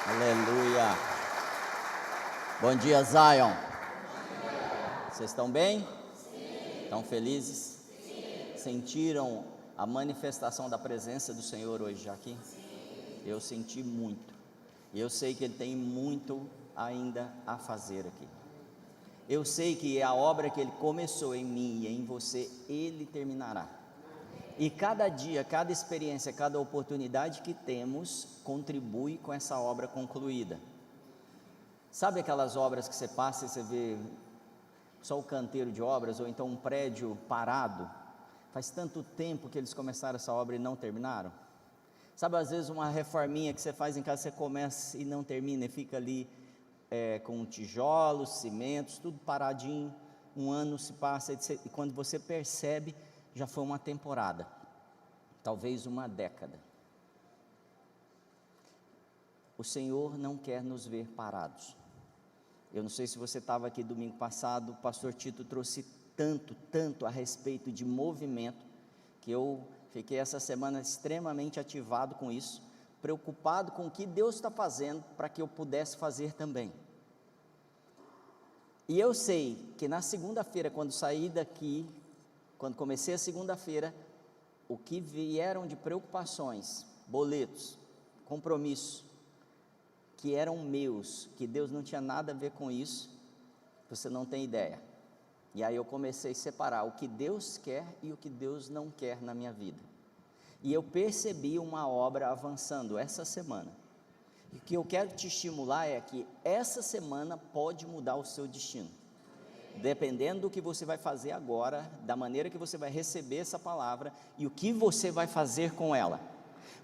Aleluia. Bom dia, Zion. Vocês estão bem? Sim. Estão felizes? Sim. Sentiram a manifestação da presença do Senhor hoje aqui? Sim. Eu senti muito. E eu sei que Ele tem muito ainda a fazer aqui. Eu sei que a obra que Ele começou em mim e em você, Ele terminará. E cada dia, cada experiência, cada oportunidade que temos, contribui com essa obra concluída. Sabe aquelas obras que você passa e você vê só o canteiro de obras, ou então um prédio parado? Faz tanto tempo que eles começaram essa obra e não terminaram. Sabe, às vezes uma reforminha que você faz em casa, você começa e não termina, e fica ali com tijolos, cimentos, tudo paradinho. Um ano se passa e quando você percebe, já foi uma temporada, talvez uma década. O Senhor não quer nos ver parados. Eu não sei se você estava aqui domingo passado, o pastor Tito trouxe tanto a respeito de movimento, que eu fiquei essa semana extremamente ativado com isso, preocupado com o que Deus está fazendo, para que eu pudesse fazer também. E eu sei que na segunda-feira, quando saí daqui, quando comecei a segunda-feira, o que vieram de preocupações, boletos, compromissos, que eram meus, que Deus não tinha nada a ver com isso, você não tem ideia. E aí eu comecei a separar o que Deus quer e o que Deus não quer na minha vida. E eu percebi uma obra avançando essa semana. E o que eu quero te estimular é que essa semana pode mudar o seu destino. Dependendo do que você vai fazer agora, da maneira que você vai receber essa palavra e o que você vai fazer com ela.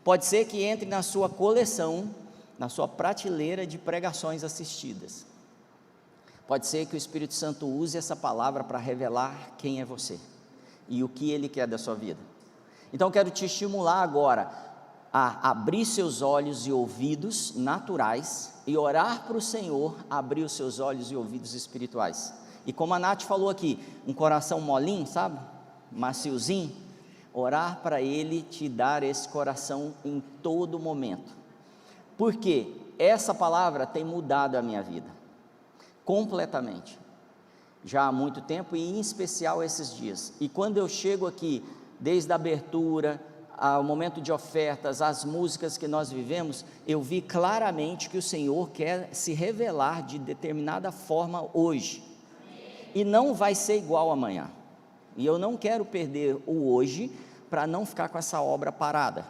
Pode ser que entre na sua coleção, na sua prateleira de pregações assistidas. Pode ser que o Espírito Santo use essa palavra para revelar quem é você e o que Ele quer da sua vida. Então eu quero te estimular agora a abrir seus olhos e ouvidos naturais e orar para o Senhor abrir os seus olhos e ouvidos espirituais. E como a Nath falou aqui, um coração molinho, sabe? Maciozinho. Orar para Ele te dar esse coração em todo momento. Porque essa palavra tem mudado a minha vida. Completamente. Já há muito tempo e em especial esses dias. E quando eu chego aqui, desde a abertura, ao momento de ofertas, as músicas que nós vivemos, eu vi claramente que o Senhor quer se revelar de determinada forma hoje. E não vai ser igual amanhã. E eu não quero perder o hoje para não ficar com essa obra parada.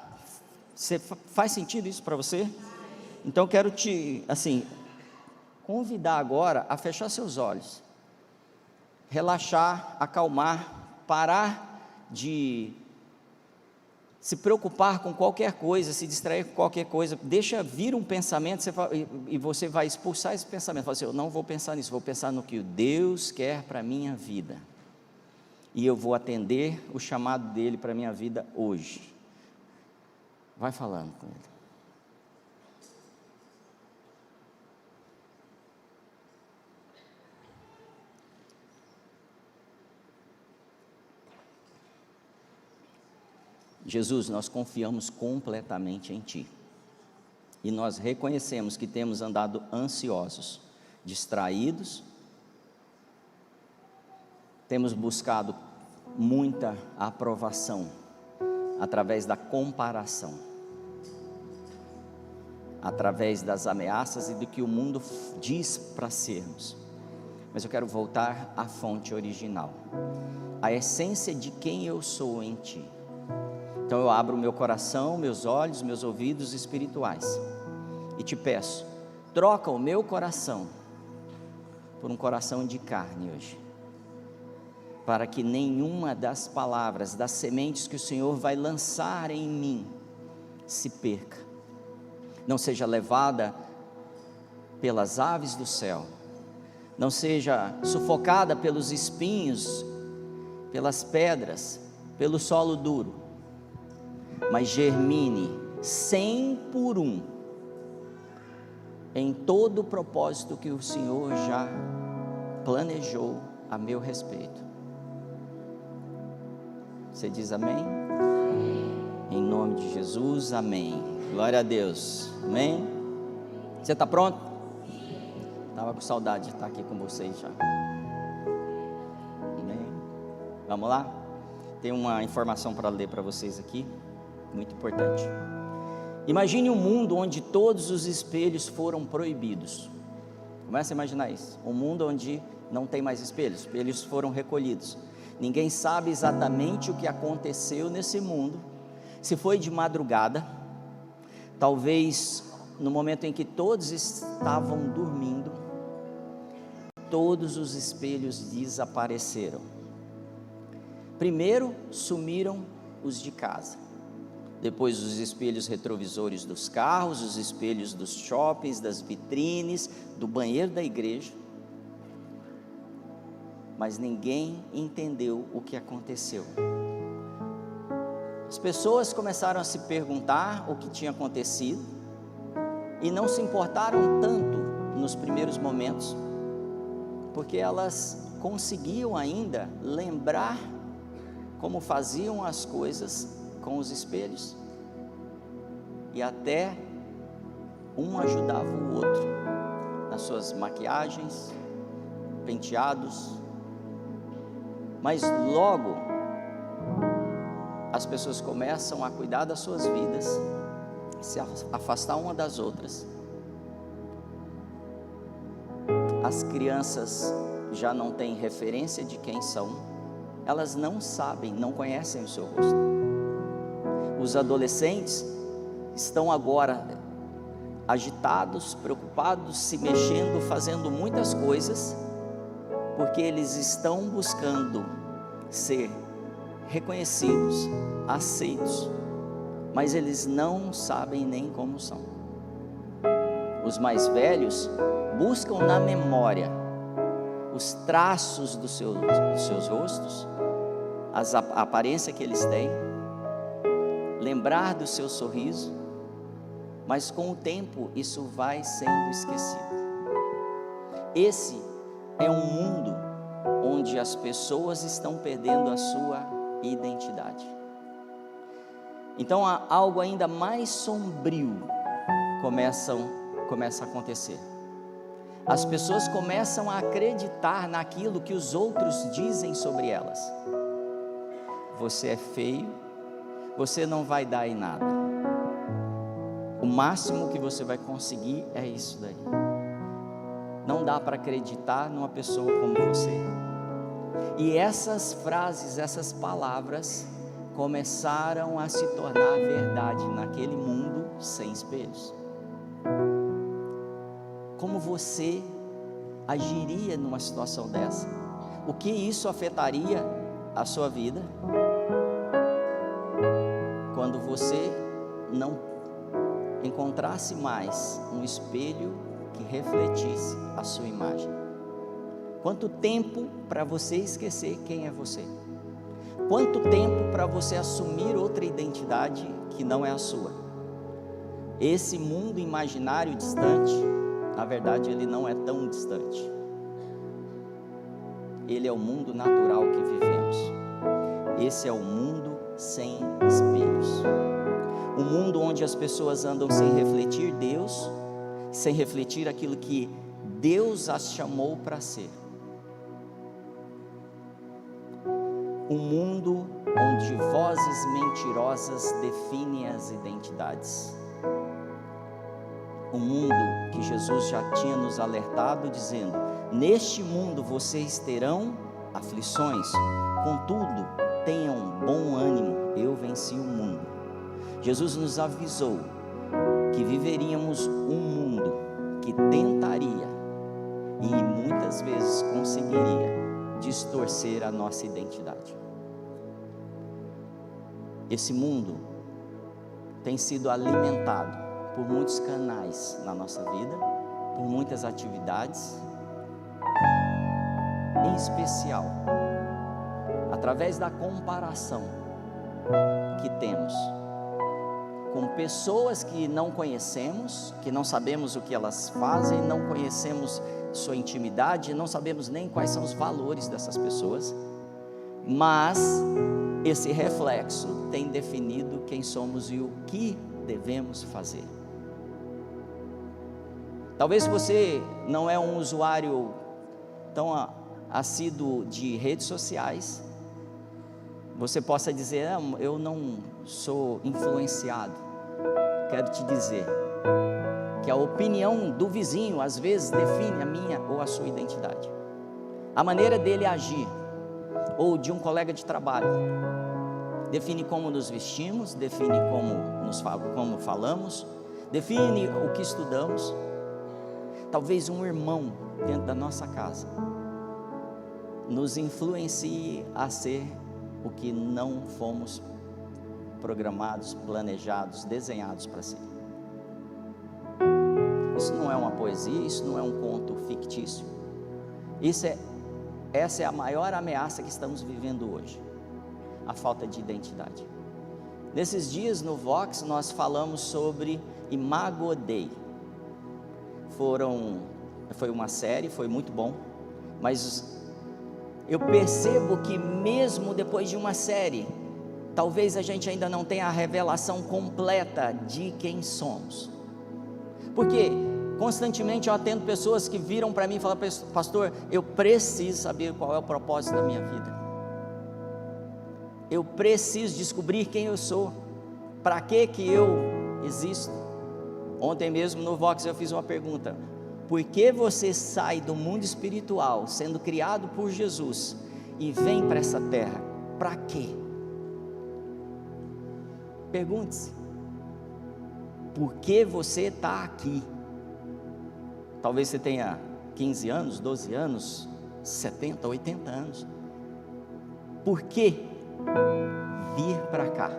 Faz sentido isso para você? Então eu quero te, convidar agora a fechar seus olhos, relaxar, acalmar, parar de se preocupar com qualquer coisa, se distrair com qualquer coisa. Deixa vir um pensamento, e você vai expulsar esse pensamento. Fala assim: eu não vou pensar nisso, vou pensar no que Deus quer para a minha vida, e eu vou atender o chamado dEle para a minha vida hoje. Vai falando com Ele. Jesus, nós confiamos completamente em Ti, e nós reconhecemos que temos andado ansiosos, distraídos, temos buscado muita aprovação, através da comparação, através das ameaças e do que o mundo diz para sermos. Mas eu quero voltar à fonte original, à essência de quem eu sou em Ti. Então eu abro o meu coração, meus olhos, meus ouvidos espirituais e te peço, troca o meu coração por um coração de carne hoje, para que nenhuma das palavras, das sementes que o Senhor vai lançar em mim se perca, não seja levada pelas aves do céu, não seja sufocada pelos espinhos, pelas pedras, pelo solo duro, mas germine 100 por 1 em todo o propósito que o Senhor já planejou a meu respeito. Você diz amém? Amém. Em nome de Jesus, amém. Glória a Deus, amém? Você está pronto? Estava com saudade de estar aqui com vocês já. Amém. Vamos lá? Tem uma informação para ler para vocês aqui, muito importante. Imagine um mundo onde todos os espelhos foram proibidos. Comece a imaginar isso. Um mundo onde não tem mais espelhos, espelhos foram recolhidos. Ninguém sabe exatamente o que aconteceu nesse mundo. Se foi de madrugada, talvez no momento em que todos estavam dormindo, todos os espelhos desapareceram. Primeiro sumiram os de casa, depois os espelhos retrovisores dos carros, os espelhos dos shoppings, das vitrines, do banheiro da igreja. Mas ninguém entendeu o que aconteceu. As pessoas começaram a se perguntar o que tinha acontecido e não se importaram tanto nos primeiros momentos, porque elas conseguiam ainda lembrar como faziam as coisas com os espelhos, e até um ajudava o outro nas suas maquiagens, penteados. Mas logo as pessoas começam a cuidar das suas vidas, se afastar uma das outras. As crianças já não têm referência de quem são, elas não sabem, não conhecem o seu rosto. Os adolescentes estão agora agitados, preocupados, se mexendo, fazendo muitas coisas, porque eles estão buscando ser reconhecidos, aceitos, mas eles não sabem nem como são. Os mais velhos buscam na memória os traços dos seus rostos, a aparência que eles têm, lembrar do seu sorriso, mas com o tempo isso vai sendo esquecido. Esse é um mundo onde as pessoas estão perdendo a sua identidade. Então algo ainda mais sombrio começa a acontecer. As pessoas começam a acreditar naquilo que os outros dizem sobre elas. Você é feio, você não vai dar em nada. O máximo que você vai conseguir é isso daí. Não dá para acreditar numa pessoa como você. E essas frases, essas palavras começaram a se tornar verdade naquele mundo sem espelhos. Como você agiria numa situação dessa? O que isso afetaria a sua vida? Quando você não encontrasse mais um espelho que refletisse a sua imagem. Quanto tempo para você esquecer quem é você? Quanto tempo para você assumir outra identidade que não é a sua? Esse mundo imaginário distante, na verdade ele não é tão distante. Ele é o mundo natural que vivemos. Esse é o mundo sem espelhos. Um mundo onde as pessoas andam sem refletir Deus, sem refletir aquilo que Deus as chamou para ser. Um mundo onde vozes mentirosas definem as identidades. Um mundo que Jesus já tinha nos alertado, dizendo: neste mundo vocês terão aflições, contudo, tenham bom ânimo, eu venci o mundo. Jesus nos avisou que viveríamos um mundo que tentaria e muitas vezes conseguiria distorcer a nossa identidade. Esse mundo tem sido alimentado por muitos canais na nossa vida, por muitas atividades, em especial através da comparação que temos com pessoas que não conhecemos, que não sabemos o que elas fazem, não conhecemos sua intimidade, não sabemos nem quais são os valores dessas pessoas, mas esse reflexo tem definido quem somos e o que devemos fazer. Talvez você não é um usuário tão assíduo de redes sociais, você possa dizer, eu não sou influenciado. Quero te dizer que a opinião do vizinho às vezes define a minha ou a sua identidade. A maneira dele agir, ou de um colega de trabalho, define como nos vestimos, define como falamos, define o que estudamos. Talvez um irmão dentro da nossa casa nos influencie a ser o que não fomos programados, planejados, desenhados para ser. Isso não é uma poesia, isso não é um conto fictício. Essa é a maior ameaça que estamos vivendo hoje, a falta de identidade. Nesses dias no Vox nós falamos sobre Imago Dei. Foi uma série, foi muito bom, mas eu percebo que mesmo depois de uma série, talvez a gente ainda não tenha a revelação completa de quem somos. Porque constantemente eu atendo pessoas que viram para mim e falam, pastor, eu preciso saber qual é o propósito da minha vida. Eu preciso descobrir quem eu sou, para que eu existo. Ontem mesmo no Vox eu fiz uma pergunta: por que você sai do mundo espiritual, sendo criado por Jesus, e vem para essa terra? Para quê? Pergunte-se, por que você está aqui? Talvez você tenha 15 anos, 12 anos, 70, 80 anos. Por que vir para cá?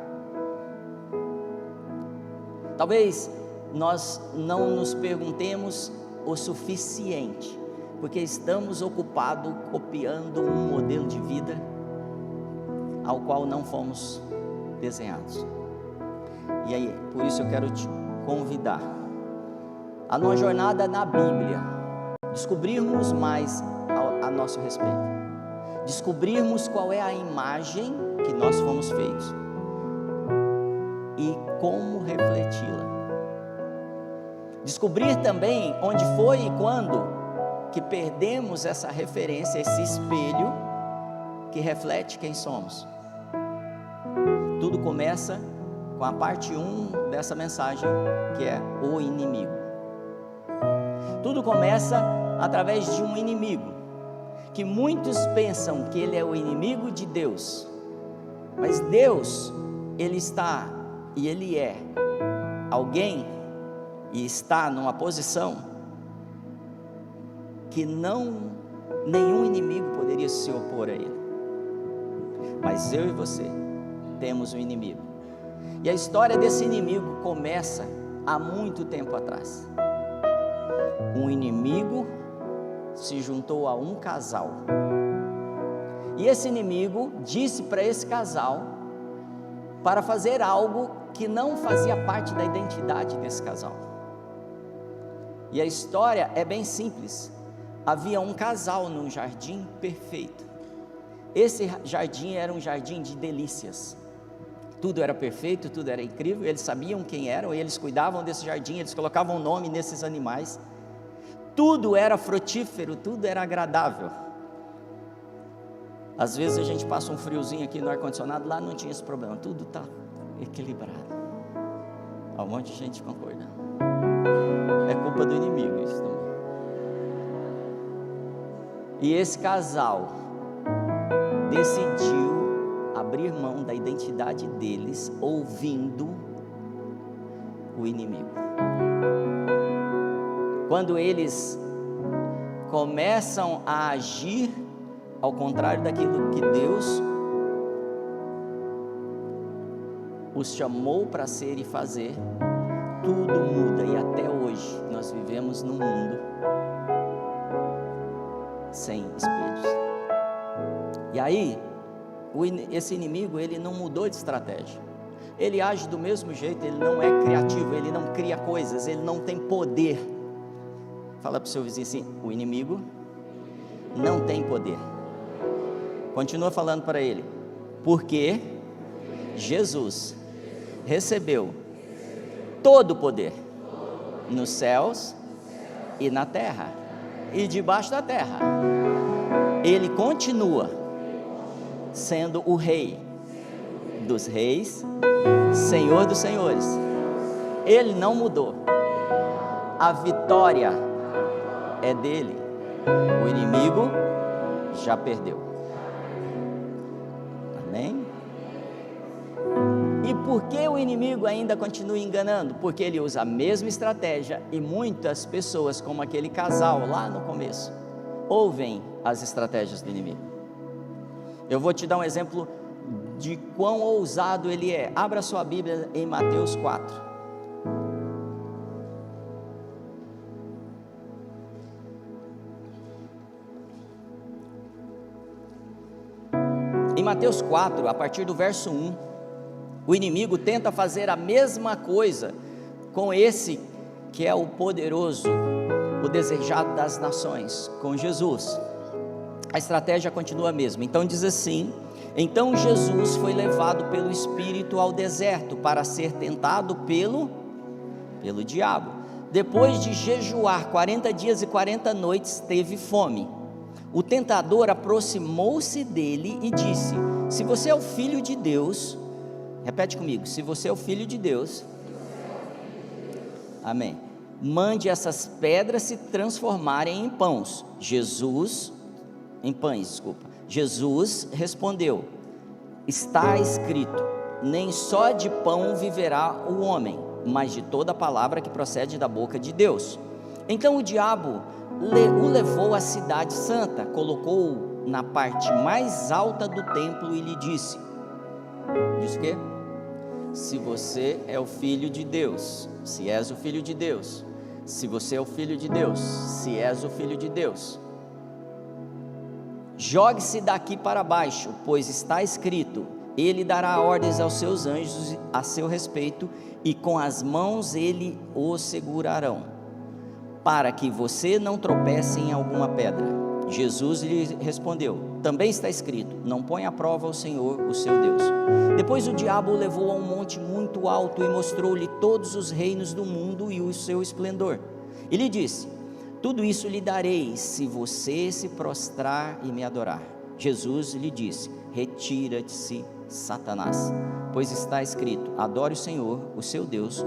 Talvez nós não nos perguntemos o suficiente, porque estamos ocupados copiando um modelo de vida ao qual não fomos desenhados. E aí, por isso eu quero te convidar a numa jornada na Bíblia, descobrirmos mais a nosso respeito, descobrirmos qual é a imagem que nós fomos feitos e como refleti-la. Descobrir também onde foi e quando que perdemos essa referência, esse espelho que reflete quem somos. Tudo começa com a parte 1 dessa mensagem, que é o inimigo. Tudo começa através de um inimigo, que muitos pensam que ele é o inimigo de Deus, mas Deus, ele está e ele é alguém e está numa posição que nenhum inimigo poderia se opor a ele. Mas eu e você temos um inimigo, e a história desse inimigo começa há muito tempo atrás. Um inimigo se juntou a um casal, e esse inimigo disse para esse casal para fazer algo que não fazia parte da identidade desse casal. E a história é bem simples. Havia um casal num jardim perfeito. Esse jardim era um jardim de delícias. Tudo era perfeito, tudo era incrível. Eles sabiam quem eram, eles cuidavam desse jardim, eles colocavam nome nesses animais. Tudo era frutífero, tudo era agradável. Às vezes a gente passa um friozinho aqui no ar-condicionado, lá não tinha esse problema, tudo está equilibrado. Há um monte de gente concordando. É culpa do inimigo isso também. E esse casal decidiu abrir mão da identidade deles, ouvindo o inimigo. Quando eles começam a agir ao contrário daquilo que Deus os chamou para ser e fazer, tudo muda. E até hoje nós vivemos num mundo sem espelhos. E aí esse inimigo, ele não mudou de estratégia, ele age do mesmo jeito, ele não é criativo, ele não cria coisas, ele não tem poder. Fala para o seu vizinho assim: o inimigo não tem poder. Continua falando para ele: porque Jesus recebeu todo o poder nos céus e na terra e debaixo da terra. Ele continua sendo o Rei dos reis, Senhor dos senhores. Ele não mudou. A vitória é dele. O inimigo já perdeu. Amém? E por que o inimigo ainda continua enganando? Porque ele usa a mesma estratégia e muitas pessoas, como aquele casal lá no começo, ouvem as estratégias do inimigo. Eu vou te dar um exemplo de quão ousado ele é. Abra sua Bíblia em Mateus 4. Em Mateus 4, a partir do verso 1, o inimigo tenta fazer a mesma coisa com esse que é o poderoso, o desejado das nações, com Jesus. A estratégia continua a mesma. Então diz assim: então Jesus foi levado pelo Espírito ao deserto para ser tentado pelo diabo. Depois de jejuar 40 dias e 40 noites, teve fome. O tentador aproximou-se dele e disse: se você é o Filho de Deus, repete comigo, se você é o Filho de Deus, amém, mande essas pedras se transformarem em pães. Jesus respondeu: está escrito, nem só de pão viverá o homem, mas de toda palavra que procede da boca de Deus. Então o diabo o levou à cidade santa, colocou-o na parte mais alta do templo e lhe disse: diz o quê? Se você é o Filho de Deus, se és o Filho de Deus, se você é o Filho de Deus, se és o Filho de Deus, jogue-se daqui para baixo, pois está escrito, ele dará ordens aos seus anjos a seu respeito, e com as mãos ele o segurarão, para que você não tropece em alguma pedra. Jesus lhe respondeu: também está escrito, não ponha à prova o Senhor, o seu Deus. Depois o diabo o levou a um monte muito alto e mostrou-lhe todos os reinos do mundo e o seu esplendor. E lhe disse: tudo isso lhe darei, se você se prostrar e me adorar. Jesus lhe disse: retira-te, Satanás, pois está escrito, adore o Senhor, o seu Deus,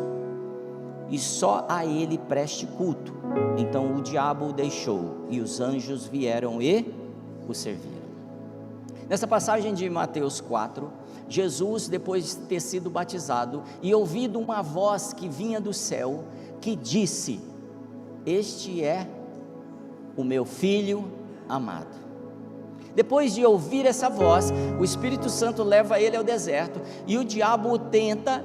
e só a ele preste culto. Então o diabo o deixou, e os anjos vieram e o serviram. Nessa passagem de Mateus 4, Jesus, depois de ter sido batizado e ouvido uma voz que vinha do céu, que disse: este é o meu Filho amado. Depois de ouvir essa voz, o Espírito Santo leva ele ao deserto, e o diabo o tenta,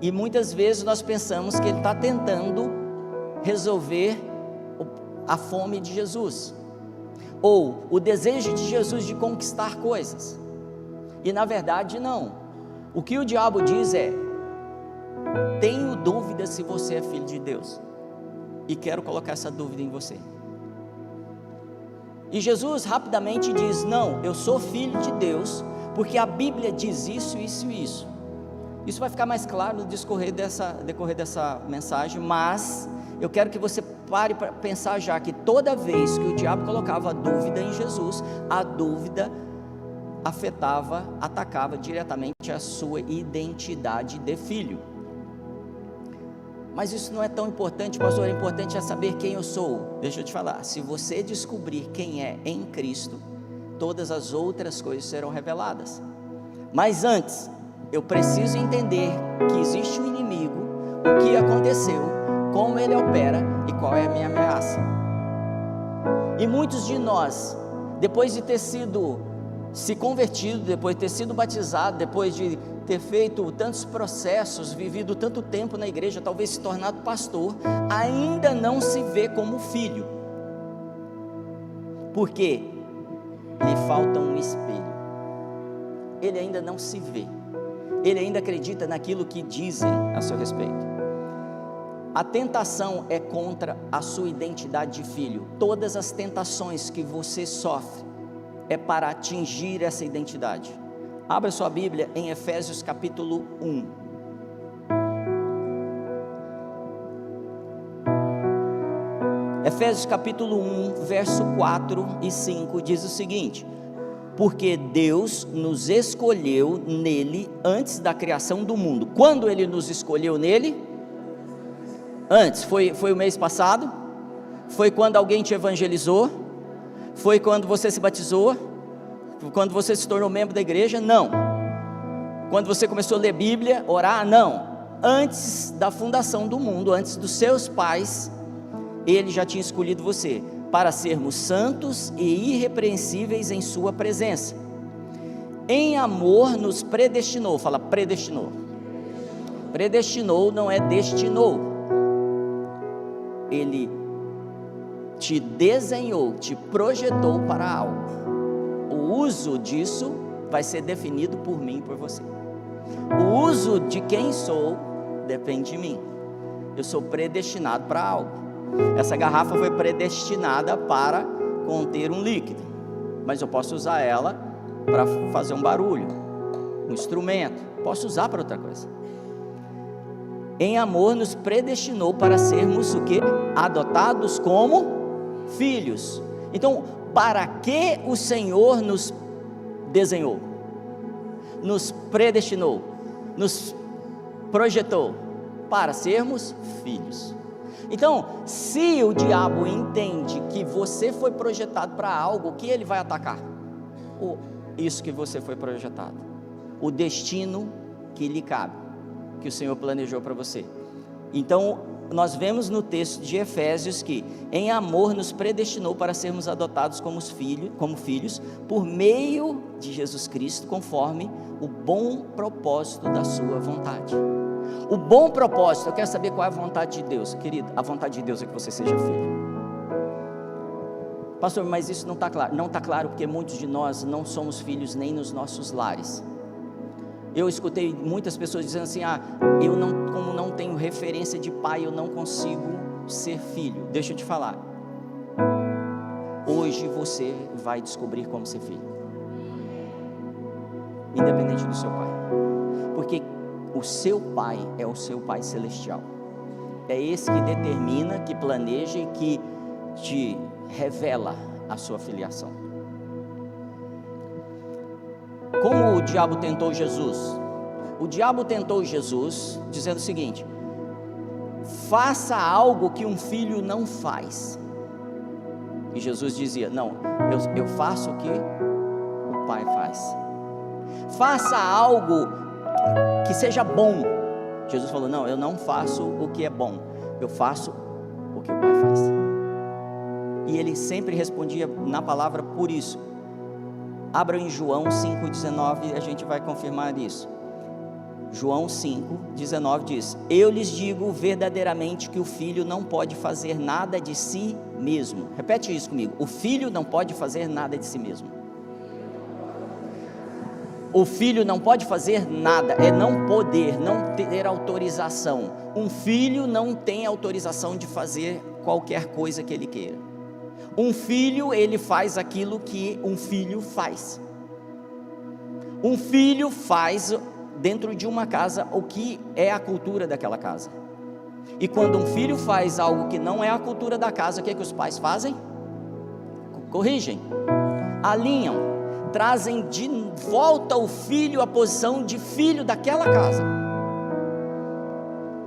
e muitas vezes nós pensamos que ele está tentando resolver a fome de Jesus, ou o desejo de Jesus de conquistar coisas, e na verdade não. O que o diabo diz é: tenho dúvida se você é filho de Deus, e quero colocar essa dúvida em você. E Jesus rapidamente diz: não, eu sou filho de Deus, porque a Bíblia diz isso, isso e isso. Isso vai ficar mais claro no decorrer dessa mensagem, mas eu quero que você pare para pensar já que toda vez que o diabo colocava a dúvida em Jesus, a dúvida atacava diretamente a sua identidade de filho. Mas isso não é tão importante, pastor. O importante é saber quem eu sou. Deixa eu te falar, se você descobrir quem é em Cristo, todas as outras coisas serão reveladas. Mas antes, eu preciso entender que existe um inimigo, o que aconteceu, como ele opera e qual é a minha ameaça. E muitos de nós, depois de ter se convertido, depois de ter sido batizado, depois de ter feito tantos processos, vivido tanto tempo na igreja, talvez se tornado pastor, ainda não se vê como filho, porque lhe falta um espelho. Ele ainda não se vê, ele ainda acredita naquilo que dizem a seu respeito. A tentação é contra a sua identidade de filho. Todas as tentações que você sofre é para atingir essa identidade. Abra sua Bíblia em Efésios capítulo 1. Efésios capítulo 1, verso 4 e 5 diz o seguinte: porque Deus nos escolheu nele antes da criação do mundo. Quando Ele nos escolheu nele? Antes, foi o mês passado? Foi quando alguém te evangelizou? Foi quando você se batizou? Quando você se tornou membro da igreja? Não. Quando você começou a ler Bíblia, orar? Não. Antes da fundação do mundo, antes dos seus pais, Ele já tinha escolhido você, para sermos santos e irrepreensíveis em sua presença. Em amor nos predestinou, fala predestinou. Predestinou não é destinou. Ele te desenhou, te projetou para algo. O uso disso vai ser definido por mim e por você. O uso de quem sou depende de mim. Eu sou predestinado para algo. Essa garrafa foi predestinada para conter um líquido, mas eu posso usar ela para fazer um barulho, um instrumento, posso usar para outra coisa. Em amor nos predestinou para sermos o quê? Adotados como filhos. Então, para que o Senhor nos desenhou, nos predestinou, nos projetou? Para sermos filhos. Então, se o diabo entende que você foi projetado para algo, o que ele vai atacar? Isso que você foi projetado, o destino que lhe cabe, que o Senhor planejou para você. Então, nós vemos no texto de Efésios que em amor nos predestinou para sermos adotados como filhos, por meio de Jesus Cristo, conforme o bom propósito da sua vontade. O bom propósito, eu quero saber qual é a vontade de Deus, querido. A vontade de Deus é que você seja filho. Pastor, mas isso não está claro. Não está claro porque muitos de nós não somos filhos nem nos nossos lares. Eu escutei muitas pessoas dizendo assim: como não tenho referência de pai, eu não consigo ser filho. Deixa eu te falar, hoje você vai descobrir como ser filho, independente do seu pai, porque o seu pai é o seu pai celestial. É esse que determina, que planeja e que te revela a sua filiação. Como o diabo tentou Jesus? O diabo tentou Jesus dizendo o seguinte: faça algo que um filho não faz. E Jesus dizia: não, eu faço o que o pai faz. Faça algo que seja bom. Jesus falou: não, eu não faço o que é bom, eu faço o que o pai faz. E ele sempre respondia na palavra por isso. Abra em João 5,19, a gente vai confirmar isso. João 5,19 diz: eu lhes digo verdadeiramente que o filho não pode fazer nada de si mesmo. Repete isso comigo: o filho não pode fazer nada de si mesmo. O filho não pode fazer nada, é não poder, não ter autorização. Um filho não tem autorização de fazer qualquer coisa que ele queira. Um filho, ele faz aquilo que um filho faz. Um filho faz dentro de uma casa o que é a cultura daquela casa. E quando um filho faz algo que não é a cultura da casa, o que é que os pais fazem? Corrigem, alinham, trazem de volta o filho à posição de filho daquela casa.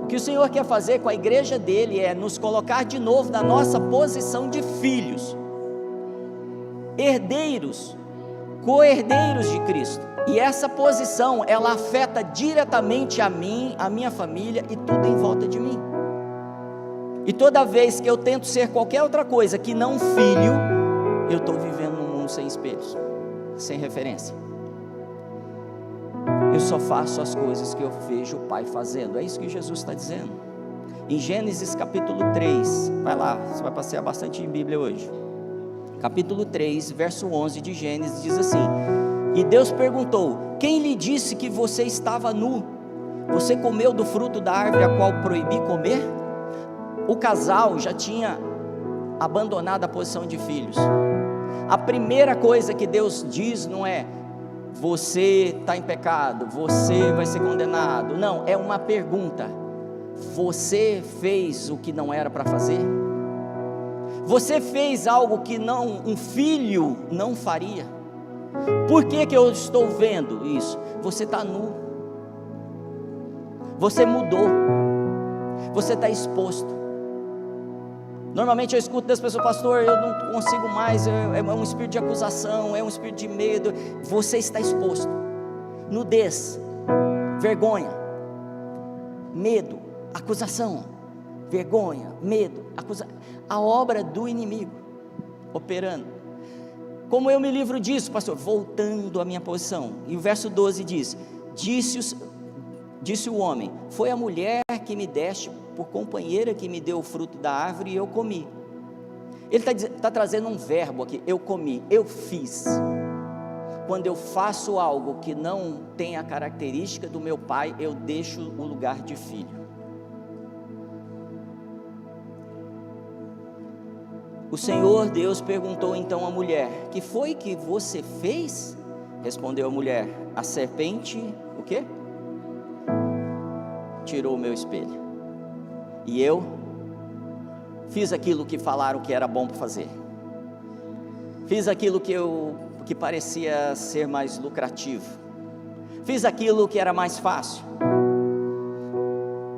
O que o Senhor quer fazer com a igreja dele é nos colocar de novo na nossa posição de filhos, herdeiros, co-herdeiros de Cristo. E essa posição, ela afeta diretamente a mim, a minha família e tudo em volta de mim. E toda vez que eu tento ser qualquer outra coisa que não filho, eu estou vivendo num mundo sem espelhos, sem referência. Eu só faço as coisas que eu vejo o Pai fazendo. É isso que Jesus está dizendo. Em Gênesis capítulo 3, vai lá, você vai passear bastante em Bíblia hoje. Capítulo 3, verso 11 de Gênesis, diz assim: e Deus perguntou: quem lhe disse que você estava nu? Você comeu do fruto da árvore a qual proibi comer? O casal já tinha abandonado a posição de filhos. A primeira coisa que Deus diz não é: você está em pecado, você vai ser condenado. Não, é uma pergunta: você fez o que não era para fazer? Você fez algo que um filho não faria. Por que eu estou vendo isso? Você está nu, você mudou, você está exposto. Normalmente eu escuto das pessoas: pastor, eu não consigo mais, é um espírito de acusação, é um espírito de medo. Você está exposto. Nudez, vergonha, medo, acusação, vergonha, medo, acusação. A obra do inimigo operando. Como eu me livro disso, pastor? Voltando à minha posição. E o verso 12 diz: disse o homem: foi a mulher que me deste por companheira que me deu o fruto da árvore e eu comi. Ele está trazendo um verbo aqui: eu comi, eu fiz. Quando eu faço algo que não tem a característica do meu pai, eu deixo o lugar de filho. O Senhor Deus perguntou então à mulher: que foi que você fez? Respondeu a mulher: a serpente, o quê? Tirou o meu espelho, e eu fiz aquilo que falaram que era bom para fazer, fiz aquilo que parecia ser mais lucrativo, fiz aquilo que era mais fácil.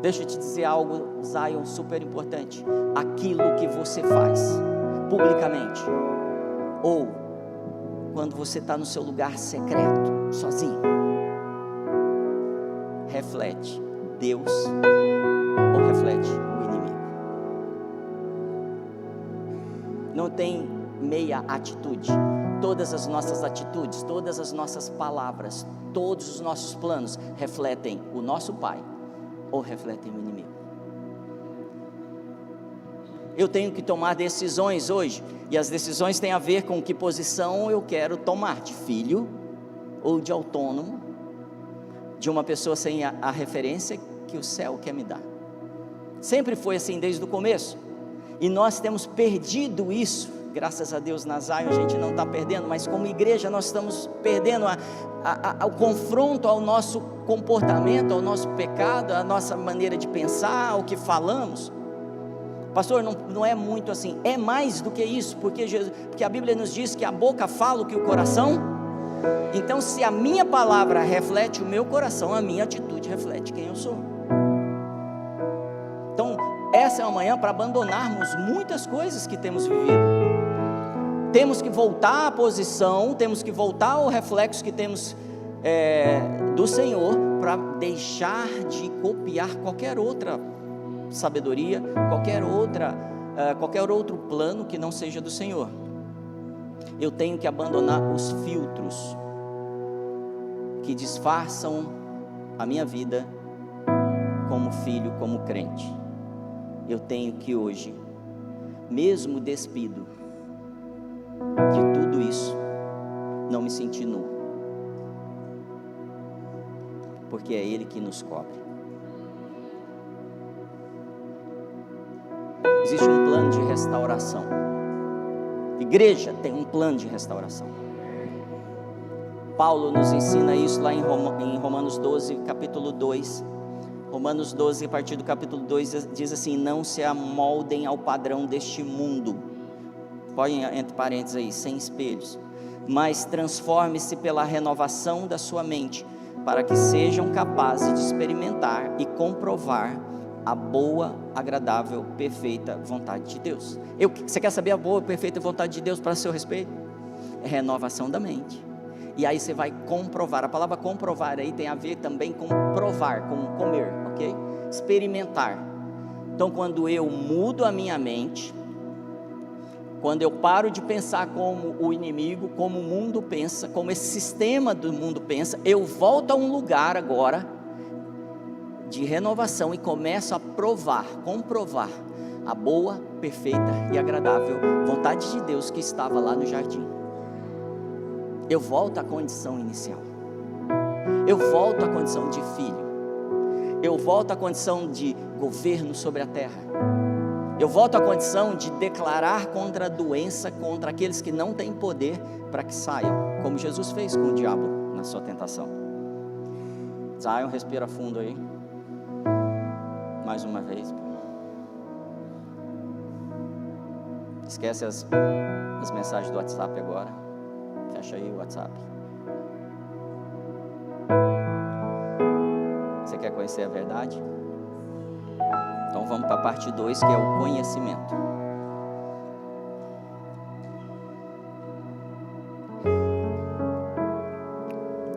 Deixa eu te dizer algo, Zion, super importante: aquilo que você faz publicamente, ou quando você está no seu lugar secreto, sozinho, reflete Deus ou reflete o inimigo. Não tem meia atitude. Todas as nossas atitudes, todas as nossas palavras, todos os nossos planos refletem o nosso Pai ou refletem o inimigo. Eu tenho que tomar decisões hoje, e as decisões têm a ver com que posição eu quero tomar, de filho ou de autônomo, de uma pessoa sem a referência que o céu quer me dar. Sempre foi assim desde o começo, e nós temos perdido isso. Graças a Deus na Zion a gente não está perdendo, mas como igreja nós estamos perdendo o confronto ao nosso comportamento, ao nosso pecado, à nossa maneira de pensar, ao que falamos. Pastor, não é muito assim, é mais do que isso, porque a Bíblia nos diz que a boca fala o que o coração. Então, se a minha palavra reflete o meu coração, a minha atitude reflete quem eu sou. Então, essa é uma manhã para abandonarmos muitas coisas que temos vivido. Temos que voltar à posição, temos que voltar ao reflexo que temos do Senhor, para deixar de copiar qualquer outra sabedoria, qualquer outro plano que não seja do Senhor. Eu tenho que abandonar os filtros que disfarçam a minha vida como filho, como crente. Eu tenho que hoje, mesmo despido de tudo isso, não me sentir nu, porque é Ele que nos cobre. Existe um plano de restauração. Igreja tem um plano de restauração. Paulo nos ensina isso lá em Romanos 12, capítulo 2. Romanos 12, a partir do capítulo 2, diz assim: não se amoldem ao padrão deste mundo. Põe entre parênteses aí, sem espelhos. Mas transforme-se pela renovação da sua mente, para que sejam capazes de experimentar e comprovar a boa, agradável, perfeita vontade de Deus. Você quer saber a boa, perfeita vontade de Deus para seu respeito? É renovação da mente. E aí você vai comprovar. A palavra comprovar aí tem a ver também com provar, com comer, ok? Experimentar. Então, quando eu mudo a minha mente, quando eu paro de pensar como o inimigo, como o mundo pensa, como esse sistema do mundo pensa, eu volto a um lugar agora de renovação e começo a comprovar a boa, perfeita e agradável vontade de Deus que estava lá no jardim. Eu volto à condição inicial, eu volto à condição de filho, eu volto à condição de governo sobre a terra, eu volto à condição de declarar contra a doença, contra aqueles que não têm poder, para que saiam, como Jesus fez com o diabo na sua tentação. Zion, respira fundo aí. Mais uma vez. Esquece as mensagens do WhatsApp agora. Fecha aí o WhatsApp. Você quer conhecer a verdade? Então vamos para a parte 2, que é o conhecimento.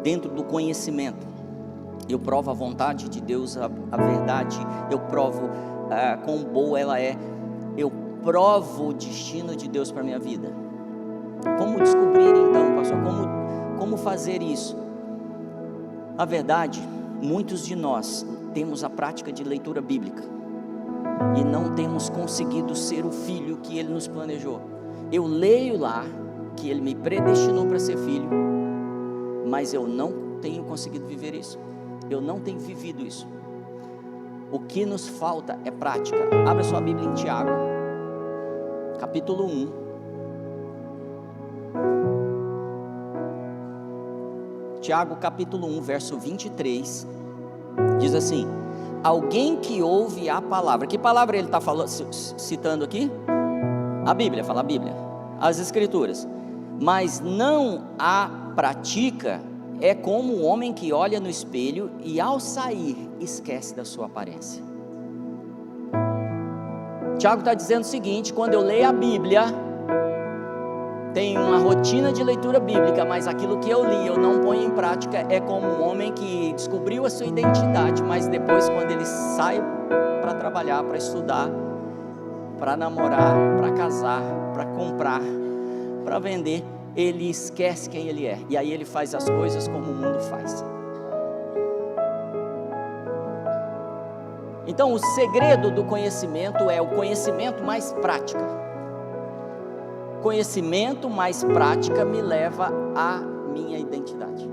Dentro do conhecimento, eu provo a vontade de Deus, a verdade, eu provo quão boa ela é, eu provo o destino de Deus para a minha vida. Como descobrir então, pastor, como fazer isso? A verdade, muitos de nós temos a prática de leitura bíblica e não temos conseguido ser o filho que Ele nos planejou. Eu leio lá que Ele me predestinou para ser filho, mas eu não tenho conseguido viver isso. Eu não tenho vivido isso. O que nos falta é prática. Abra sua Bíblia em Tiago, capítulo 1. Tiago, capítulo 1, verso 23. Diz assim: alguém que ouve a palavra. Que palavra ele está citando aqui? A Bíblia, fala a Bíblia. As Escrituras. Mas não a pratica, é como um homem que olha no espelho e ao sair esquece da sua aparência. Tiago está dizendo o seguinte: quando eu leio a Bíblia, tenho uma rotina de leitura bíblica, mas aquilo que eu li eu não ponho em prática, é como um homem que descobriu a sua identidade, mas depois quando ele sai para trabalhar, para estudar, para namorar, para casar, para comprar, para vender, ele esquece quem ele é, e aí ele faz as coisas como o mundo faz. Então o segredo do conhecimento é o conhecimento mais prática. Conhecimento mais prática me leva à minha identidade.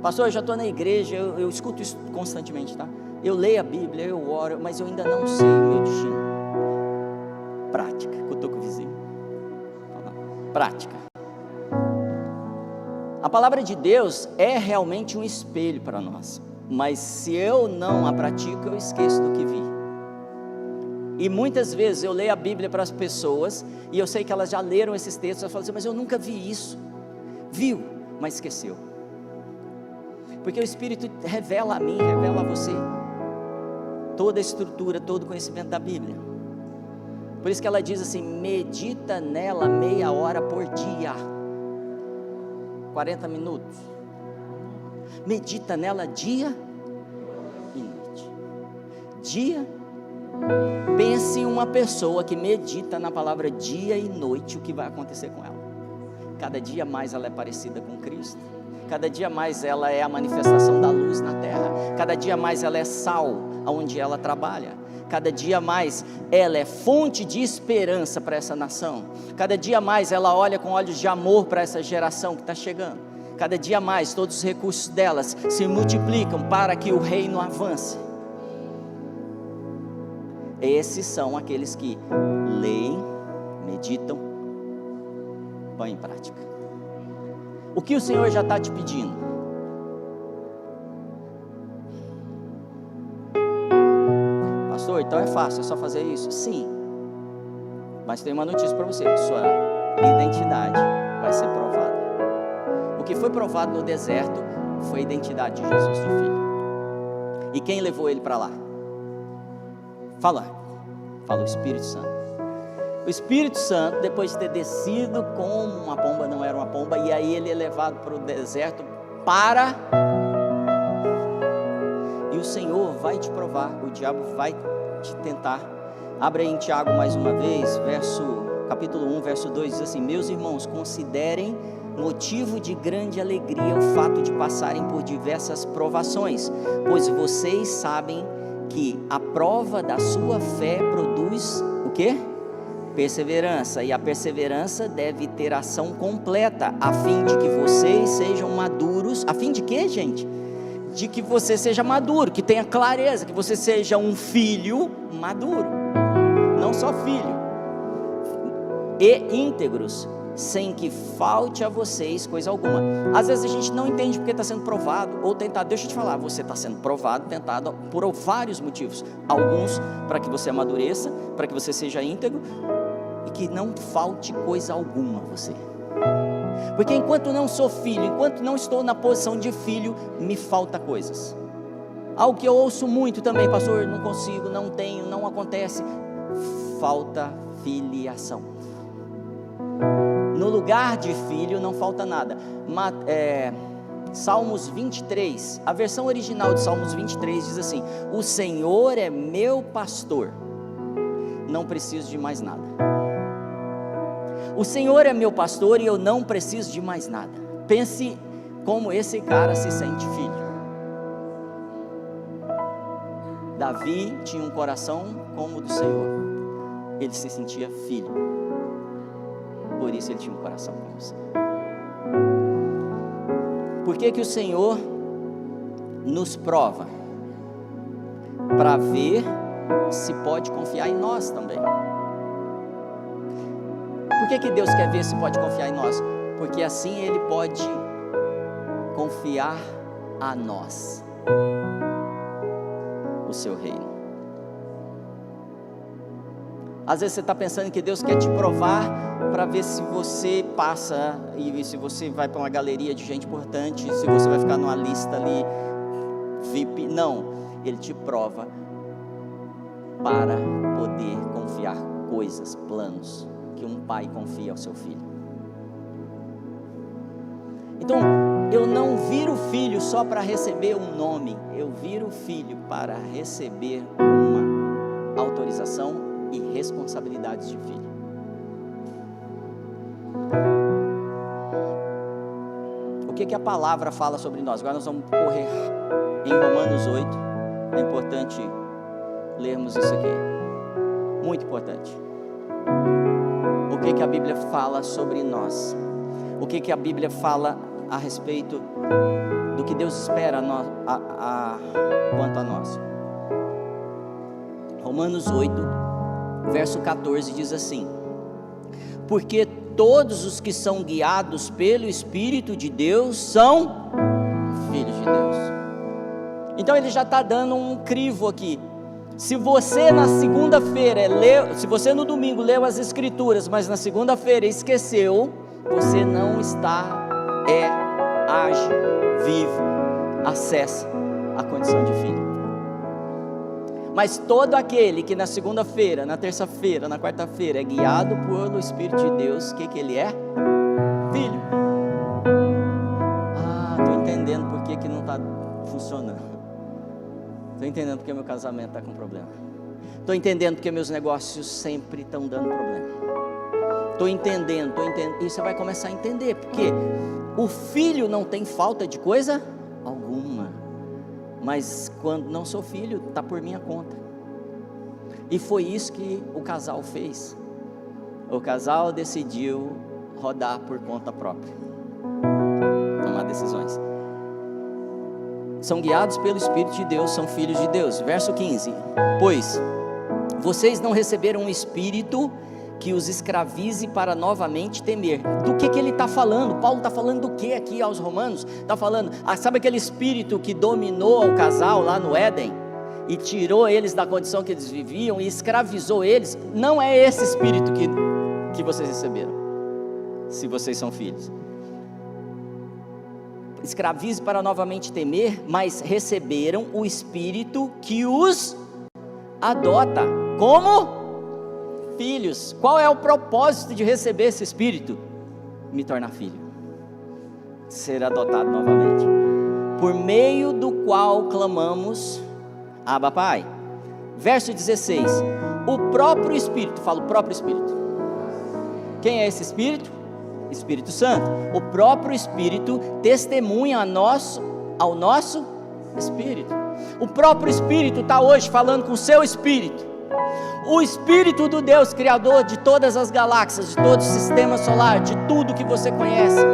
Pastor, eu já estou na igreja, eu escuto isso constantemente, tá? Eu leio a Bíblia, eu oro, mas eu ainda não sei o meu destino. Prática, cutuca o vizinho. Prática. A palavra de Deus é realmente um espelho para nós, mas se eu não a pratico, eu esqueço do que vi. E muitas vezes eu leio a Bíblia para as pessoas, e eu sei que elas já leram esses textos, elas falam assim: mas eu nunca vi isso. Viu, mas esqueceu. Porque o Espírito revela a mim, revela a você toda a estrutura, todo o conhecimento da Bíblia. Por isso que ela diz assim: medita nela meia hora por dia, 40 minutos. Medita nela dia e noite. Dia. Pense em uma pessoa que medita na palavra dia e noite, o que vai acontecer com ela. Cada dia mais ela é parecida com Cristo. Cada dia mais ela é a manifestação da luz na terra. Cada dia mais ela é sal onde ela trabalha. Cada dia mais ela é fonte de esperança para essa nação. Cada dia mais ela olha com olhos de amor para essa geração que está chegando. Cada dia mais todos os recursos delas se multiplicam para que o reino avance. Esses são aqueles que leem, meditam, põem em prática. O que o Senhor já está te pedindo? Pastor, então é fácil, é só fazer isso? Sim, mas tem uma notícia para você: sua identidade vai ser provada. O que foi provado no deserto foi a identidade de Jesus de Filho. E quem levou ele para lá? Fala o Espírito Santo. O Espírito Santo, depois de ter descido como uma pomba, não era uma pomba, e aí ele é levado para o deserto e o Senhor vai te provar, o diabo vai te tentar. Abre aí em Tiago mais uma vez, capítulo 1, verso 2, diz assim: meus irmãos, considerem motivo de grande alegria o fato de passarem por diversas provações, pois vocês sabem que a prova da sua fé produz o quê? Perseverança, e a perseverança deve ter ação completa, a fim de que vocês sejam maduros. A fim de quê, gente? De que você seja maduro, que tenha clareza, que você seja um filho maduro, não só filho, e íntegros, sem que falte a vocês coisa alguma. Às vezes a gente não entende porque está sendo provado ou tentado. Deixa eu te falar, você está sendo provado, tentado por vários motivos. Alguns para que você amadureça, para que você seja íntegro, e que não falte coisa alguma a você. Porque enquanto não sou filho, enquanto não estou na posição de filho, me falta coisas. Algo que eu ouço muito também, pastor, não consigo, não tenho, não acontece. Falta filiação. No lugar de filho não falta nada. Salmos 23, a versão original de Salmos 23 diz assim: o Senhor é meu pastor, não preciso de mais nada. O Senhor é meu pastor e eu não preciso de mais nada. Pense como esse cara se sente filho. Davi tinha um coração como o do Senhor, ele se sentia filho, por isso ele tinha um coração como o Senhor. Por que que o Senhor nos prova? Para ver se pode confiar em nós também. Por que que Deus quer ver se pode confiar em nós? Porque assim Ele pode confiar a nós o seu reino. Às vezes você está pensando que Deus quer te provar para ver se você passa, e se você vai para uma galeria de gente importante, se você vai ficar numa lista ali VIP. Não, Ele te prova para poder confiar coisas, planos que um pai confia ao seu filho. Então, eu não viro filho só para receber um nome, eu viro filho para receber uma autorização e responsabilidades de filho. O que a palavra fala sobre nós? Agora nós vamos correr em Romanos 8, é importante lermos isso aqui, muito importante. O que a Bíblia fala sobre nós? O que a Bíblia fala a respeito do que Deus espera quanto a nós? Romanos 8, verso 14 diz assim: porque todos os que são guiados pelo Espírito de Deus são filhos de Deus. Então ele já está dando um crivo aqui. Se você na segunda-feira se você no domingo leu as Escrituras, mas na segunda-feira esqueceu, você não está, age, vive, acessa a condição de filho. Mas todo aquele que na segunda-feira, na terça-feira, na quarta-feira é guiado pelo Espírito de Deus, o que ele é? Filho. Estou entendendo por que não está funcionando. Estou entendendo porque meu casamento está com problema. Estou entendendo porque meus negócios sempre estão dando problema. Estou entendendo. E você vai começar a entender, porque o filho não tem falta de coisa alguma. Mas quando não sou filho, está por minha conta. E foi isso que o casal fez. O casal decidiu rodar por conta própria, tomar decisões. São guiados pelo Espírito de Deus, são filhos de Deus. Verso 15: pois vocês não receberam um espírito que os escravize para novamente temer. Do que ele está falando? Paulo está falando do que aqui aos Romanos? Está falando, sabe aquele espírito que dominou o casal lá no Éden? E tirou eles da condição que eles viviam e escravizou eles? Não é esse espírito que vocês receberam, se vocês são filhos. Escravize para novamente temer, mas receberam o Espírito que os adota como filhos. Qual é o propósito de receber esse Espírito? Me tornar filho, ser adotado novamente, por meio do qual clamamos, Abba Pai. Verso 16: o próprio Espírito, fala o próprio Espírito. Quem é esse Espírito? Espírito Santo. O próprio Espírito testemunha ao nosso Espírito. O próprio Espírito está hoje falando com o seu Espírito. O Espírito do Deus Criador de todas as galáxias, de todo o sistema solar, de tudo que você conhece,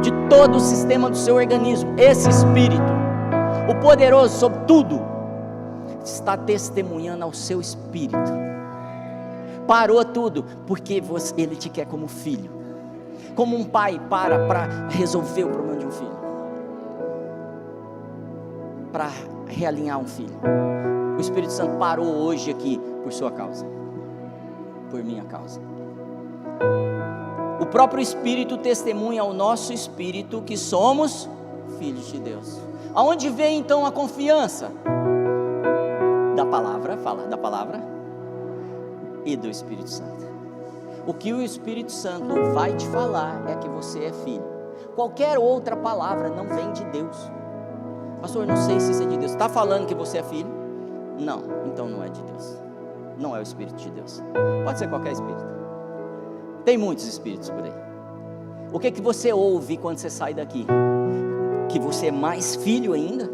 de todo o sistema do seu organismo. Esse Espírito, o poderoso sobre tudo, está testemunhando ao seu Espírito. Parou tudo, porque Ele te quer como filho. Como um pai para resolver o problema de um filho, para realinhar um filho. O Espírito Santo parou hoje aqui por sua causa, por minha causa. O próprio Espírito testemunha ao nosso espírito que somos filhos de Deus. Aonde vem então a confiança? Da palavra, fala, da palavra e do Espírito Santo. O que o Espírito Santo vai te falar é que você é filho. Qualquer outra palavra não vem de Deus. Pastor, não sei se isso é de Deus. Está falando que você é filho? Não, então não é de Deus. Não é o Espírito de Deus. Pode ser qualquer espírito. Tem muitos espíritos por aí. O que que você ouve quando você sai daqui? Que você é mais filho ainda?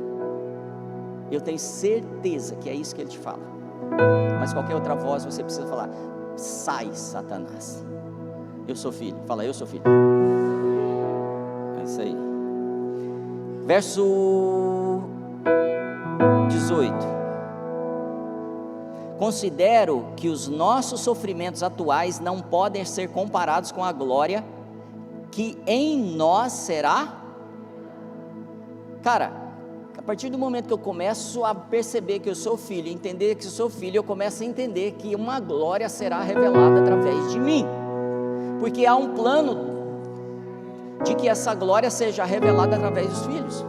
Eu tenho certeza que é isso que ele te fala. Mas qualquer outra voz você precisa falar: sai, Satanás. Eu sou filho. Fala, eu sou filho. É isso aí. Verso 18. Considero que os nossos sofrimentos atuais não podem ser comparados com a glória que em nós será. Cara, a partir do momento que eu começo a perceber que eu sou filho, entender que eu sou filho, eu começo a entender que uma glória será revelada através de mim, porque há um plano de que essa glória seja revelada através dos filhos.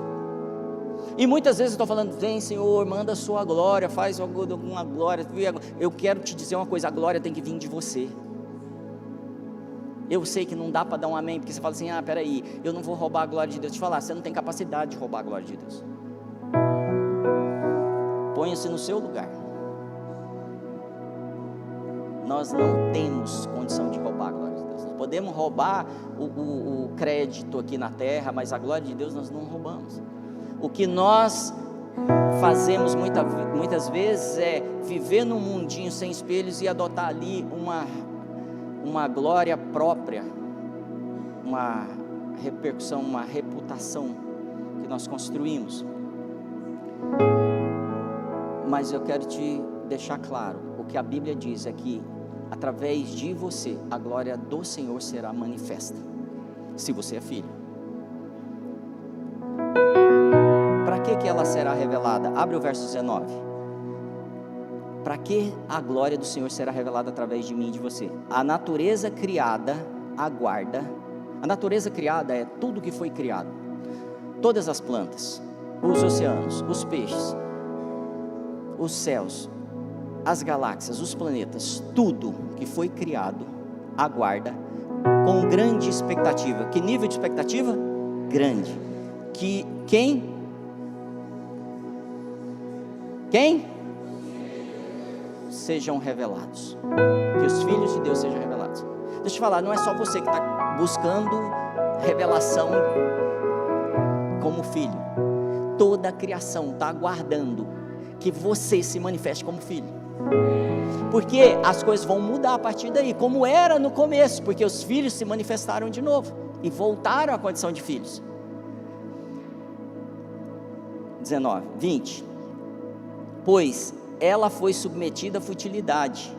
E muitas vezes eu estou falando: vem Senhor, manda a sua glória, faz alguma glória. Eu quero te dizer uma coisa: a glória tem que vir de você. Eu sei que não dá para dar um amém, porque você fala assim: ah, peraí, eu não vou roubar a glória de Deus. Te falar, você não tem capacidade de roubar a glória de Deus. Ponha-se no seu lugar. Nós não temos condição de roubar a glória de Deus. Nós podemos roubar o crédito aqui na terra, mas a glória de Deus nós não roubamos. O que nós fazemos muitas vezes é viver num mundinho sem espelhos e adotar ali uma glória própria, uma repercussão, uma reputação que nós construímos. Mas eu quero te deixar claro: o que a Bíblia diz é que através de você a glória do Senhor será manifesta, se você é filho. Para que ela será revelada? Abre o verso 19. Para que a glória do Senhor será revelada através de mim e de você? A natureza criada aguarda. A natureza criada é tudo que foi criado. Todas as plantas, os oceanos, os peixes, os céus, as galáxias, os planetas, tudo que foi criado aguarda com grande expectativa. Que nível de expectativa? Grande. Que quem? Sejam revelados. Que os filhos de Deus sejam revelados. Deixa eu te falar, não é só você que está buscando revelação como filho. Toda a criação está aguardando que você se manifeste como filho. Porque as coisas vão mudar a partir daí, como era no começo, porque os filhos se manifestaram de novo e voltaram à condição de filhos. 20. Pois ela foi submetida à futilidade,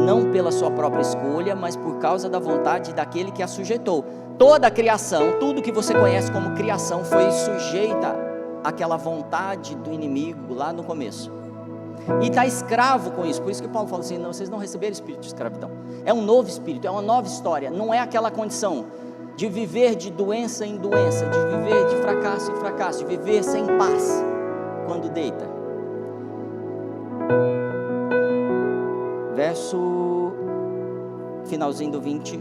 não pela sua própria escolha, mas por causa da vontade daquele que a sujeitou. Toda a criação, tudo que você conhece como criação, foi sujeita àquela vontade do inimigo lá no começo. E está escravo com isso. Por isso que Paulo fala assim: não, vocês não receberam espírito de escravidão. É um novo espírito, é uma nova história. Não é aquela condição de viver de doença em doença, de viver de fracasso em fracasso, de viver sem paz quando deita. Verso finalzinho do 20.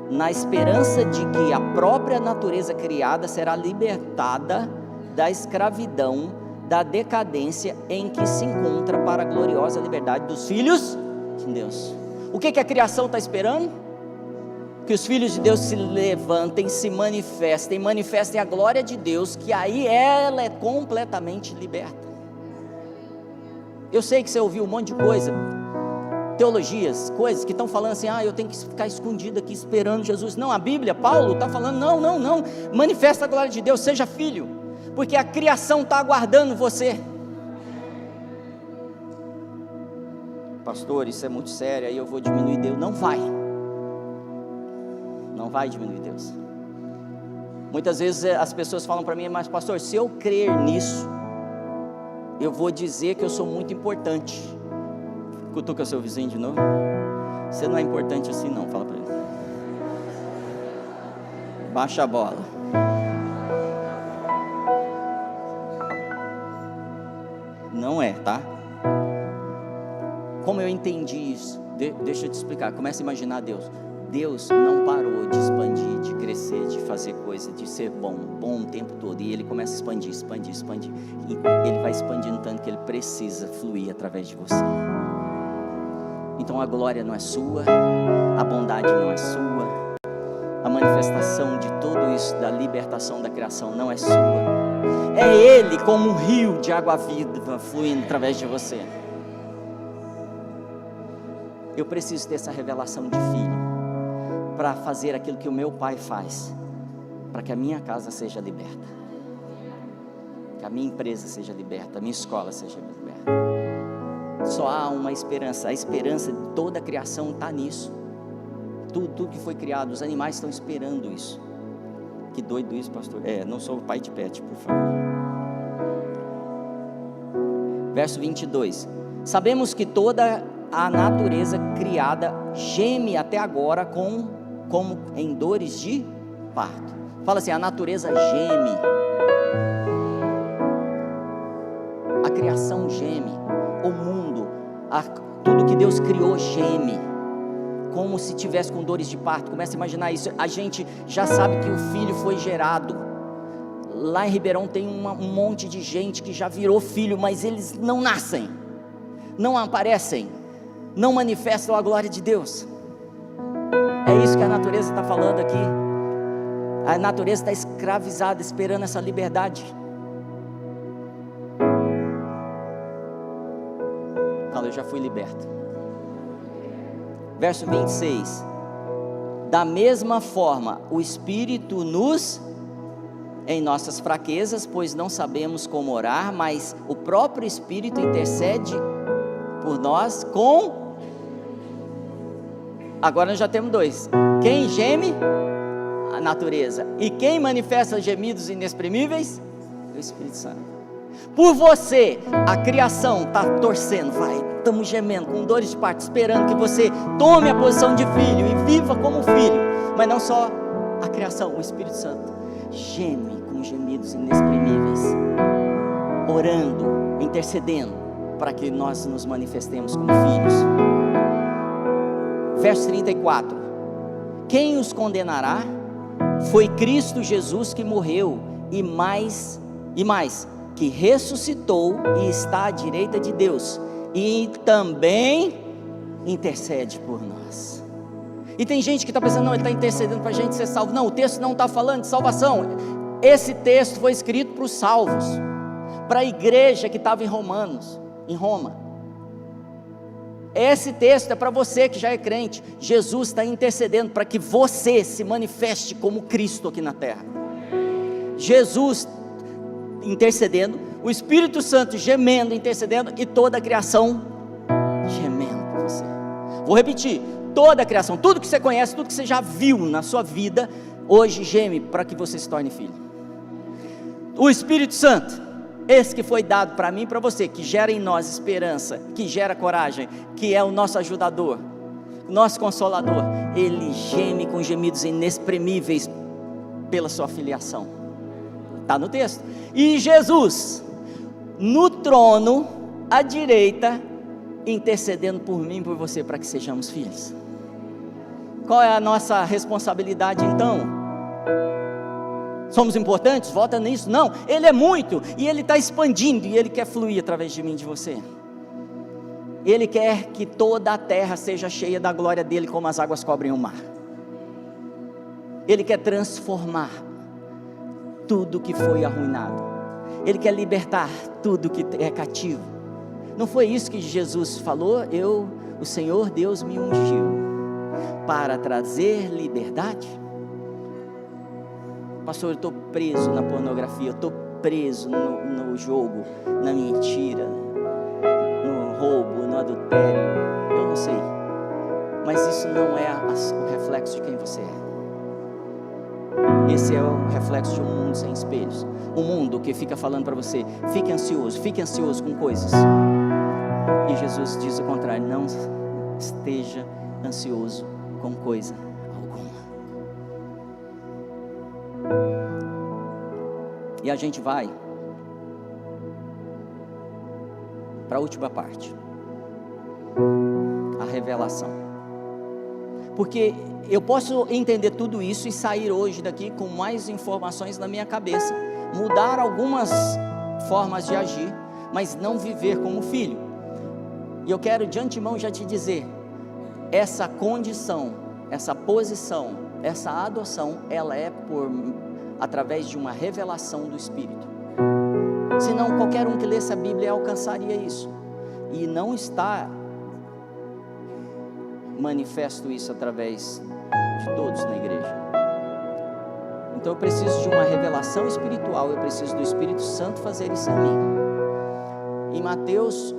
Na esperança de que a própria natureza criada será libertada da escravidão, da decadência em que se encontra, para a gloriosa liberdade dos filhos de Deus. O que a criação está esperando? Que os filhos de Deus se levantem, se manifestem a glória de Deus, que aí ela é completamente liberta. Eu sei que você ouviu um monte de coisa, teologias, coisas que estão falando assim: eu tenho que ficar escondido aqui esperando Jesus. Não, a Bíblia, Paulo está falando: não, manifesta a glória de Deus, seja filho, porque a criação está aguardando você. Pastor, isso é muito sério, aí eu vou diminuir Deus. Não vai diminuir Deus. Muitas vezes as pessoas falam para mim: mas pastor, se eu crer nisso, eu vou dizer que eu sou muito importante. Cutuca seu vizinho de novo. Você não é importante assim não, fala para ele. Baixa a bola. Não é, tá? Como eu entendi isso? Deixa eu te explicar. Começa a imaginar Deus. Deus não parou de expandir, de crescer, de fazer coisa, de ser bom o tempo todo. E Ele começa a expandir. E Ele vai expandindo tanto que Ele precisa fluir através de você. Então a glória não é sua, a bondade não é sua, a manifestação de tudo isso, da libertação da criação, não é sua. É Ele como um rio de água viva fluindo através de você. Eu preciso ter essa revelação de filho para fazer aquilo que o meu Pai faz, para que a minha casa seja liberta, que a minha empresa seja liberta, a minha escola seja liberta. Só há uma esperança, a esperança de toda a criação está nisso. Tudo que foi criado, os animais estão esperando isso. Que doido isso, pastor. Não sou o pai de pet, por favor. Verso 22. Sabemos que toda a natureza criada geme até agora como em dores de parto. Fala assim, a natureza geme. A criação geme. O mundo, tudo que Deus criou geme. Como se tivesse com dores de parto. Começa a imaginar isso. A gente já sabe que o filho foi gerado. Lá em Ribeirão tem um monte de gente que já virou filho, mas eles não nascem, não aparecem, não manifestam a glória de Deus. É isso que a natureza está falando aqui. A natureza está escravizada, esperando essa liberdade. Fala, eu já fui liberto. Verso 26. Da mesma forma, o Espírito nos, em nossas fraquezas, pois não sabemos como orar, mas o próprio Espírito intercede por nós com... Agora nós já temos dois. Quem geme? A natureza. E quem manifesta gemidos inexprimíveis? O Espírito Santo. Por você, a criação está torcendo, estamos gemendo, com dores de parto, esperando que você tome a posição de filho e viva como filho. Mas não só a criação, o Espírito Santo geme com gemidos inexprimíveis, orando, intercedendo, para que nós nos manifestemos como filhos. Verso 34. Quem os condenará? Foi Cristo Jesus que morreu, e mais, que ressuscitou e está à direita de Deus, e também intercede por nós. E tem gente que está pensando, não, ele está intercedendo para a gente ser salvo. Não, o texto não está falando de salvação. Esse texto foi escrito para os salvos, para a igreja que estava em Roma. Esse texto é para você que já é crente. Jesus está intercedendo para que você se manifeste como Cristo aqui na terra. Jesus intercedendo, o Espírito Santo gemendo, intercedendo, e toda a criação gemendo por você. Vou repetir, toda a criação, tudo que você conhece, tudo que você já viu na sua vida, hoje geme para que você se torne filho. O Espírito Santo, esse que foi dado para mim e para você, que gera em nós esperança, que gera coragem, que é o nosso ajudador, nosso consolador, ele geme com gemidos inexprimíveis pela sua filiação. Está no texto. E Jesus, no trono, à direita, intercedendo por mim e por você, para que sejamos filhos. Qual é a nossa responsabilidade então? Somos importantes? Vota nisso? Não, Ele é muito, e Ele está expandindo, e Ele quer fluir através de mim e de você. Ele quer que toda a terra seja cheia da glória dEle, como as águas cobrem o mar. Ele quer transformar tudo que foi arruinado. Ele quer libertar tudo que é cativo. Não foi isso que Jesus falou? O Senhor Deus me ungiu para trazer liberdade. Pastor, eu estou preso na pornografia, eu estou preso no jogo, na mentira, no roubo, no adultério, eu não sei, mas isso não é o reflexo de quem você é. Esse é o reflexo de um mundo sem espelhos, um mundo que fica falando para você, fique ansioso com coisas, e Jesus diz o contrário, não esteja ansioso com coisa alguma. E a gente vai para a última parte, a revelação. Porque eu posso entender tudo isso e sair hoje daqui com mais informações na minha cabeça, mudar algumas formas de agir, mas não viver como filho. E eu quero de antemão já te dizer, essa condição, essa posição, essa adoção, ela é através de uma revelação do Espírito. Senão qualquer um que lesse a Bíblia alcançaria isso, e não está manifesto isso através de todos na igreja. Então eu preciso de uma revelação espiritual, eu preciso do Espírito Santo fazer isso em mim. Em Mateus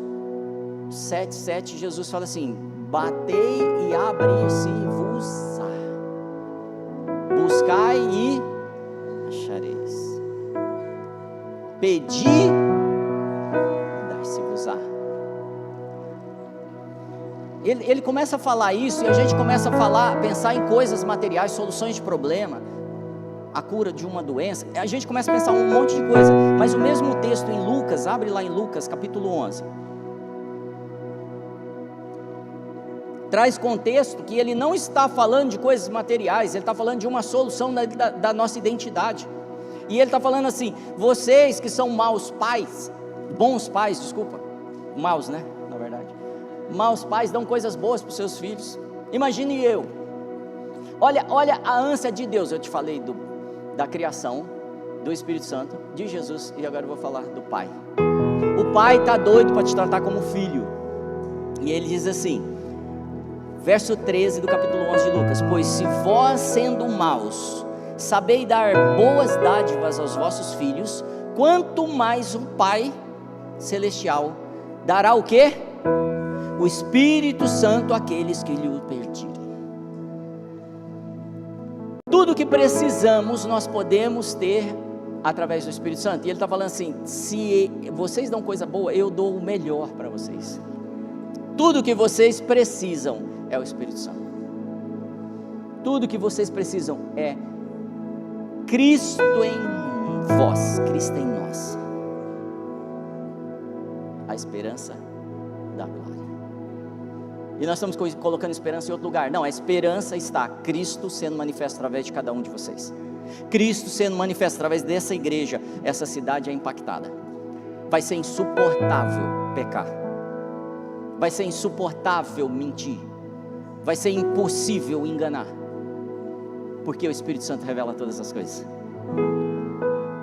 7,7, Jesus fala assim: batei e abrir-se-vos-á, buscai e achareis, pedi e dar-se-vos-á. Ele começa a falar isso e a gente começa a pensar em coisas materiais, soluções de problema, a cura de uma doença. A gente começa a pensar um monte de coisa, mas o mesmo texto em Lucas, abre lá em Lucas capítulo 11, traz contexto que ele não está falando de coisas materiais, ele está falando de uma solução da nossa identidade. E ele está falando assim: vocês que são maus pais, maus pais dão coisas boas para os seus filhos. Imagine eu, olha a ânsia de Deus. Eu te falei da criação, do Espírito Santo, de Jesus, e agora eu vou falar do Pai. O Pai está doido para te tratar como filho, e ele diz assim, verso 13 do capítulo 11 de Lucas: pois se vós, sendo maus, sabeis dar boas dádivas aos vossos filhos, quanto mais o Pai Celestial dará o quê? O Espírito Santo àqueles que lhe o pedirem. Tudo que precisamos nós podemos ter através do Espírito Santo. E ele está falando assim: se vocês dão coisa boa, eu dou o melhor para vocês. Tudo que vocês precisam é o Espírito Santo. Tudo que vocês precisam é Cristo em vós, Cristo em nós, a esperança da glória. E nós estamos colocando esperança em outro lugar. Não, a esperança está Cristo sendo manifesto através de cada um de vocês. Cristo sendo manifesto através dessa igreja. Essa cidade é impactada. Vai ser insuportável pecar. Vai ser insuportável mentir. Vai ser impossível enganar, porque o Espírito Santo revela todas as coisas.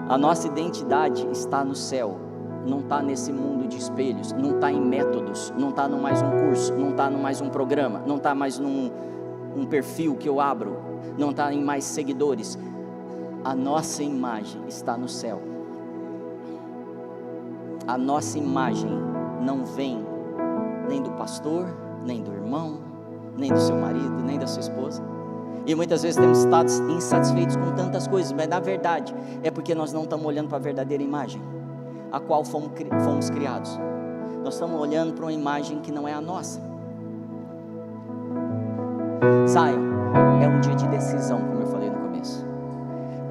A nossa identidade está no céu, não está nesse mundo de espelhos, não está em métodos, não está no mais um curso, não está no mais um programa, não está mais num perfil que eu abro, não está em mais seguidores. A nossa imagem está no céu. A nossa imagem não vem nem do pastor, nem do irmão, nem do seu marido, nem da sua esposa. E muitas vezes temos estado insatisfeitos com tantas coisas, mas na verdade é porque nós não estamos olhando para a verdadeira imagem, a qual fomos criados. Nós estamos olhando para uma imagem que não é a nossa. Saiam, é um dia de decisão, como eu falei no começo.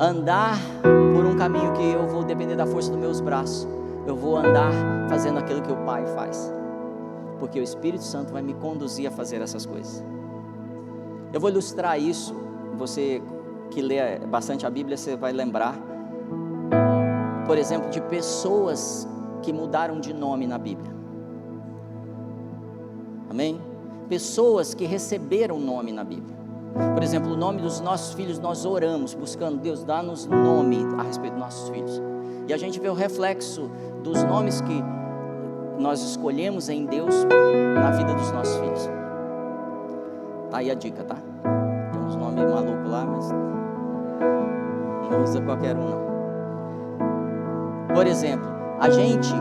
Andar por um caminho que eu vou depender da força dos meus braços. Eu vou andar fazendo aquilo que o Pai faz, porque o Espírito Santo vai me conduzir a fazer essas coisas. Eu vou ilustrar isso. Você que lê bastante a Bíblia, você vai lembrar, por exemplo, de pessoas que mudaram de nome na Bíblia. Amém? Pessoas que receberam nome na Bíblia. Por exemplo, o nome dos nossos filhos, nós oramos buscando: Deus, dá-nos nome a respeito dos nossos filhos. E a gente vê o reflexo dos nomes que nós escolhemos em Deus na vida dos nossos filhos. Tá aí a dica, tá? Tem uns nomes malucos lá, mas não usa qualquer um, não. Por exemplo, a gente,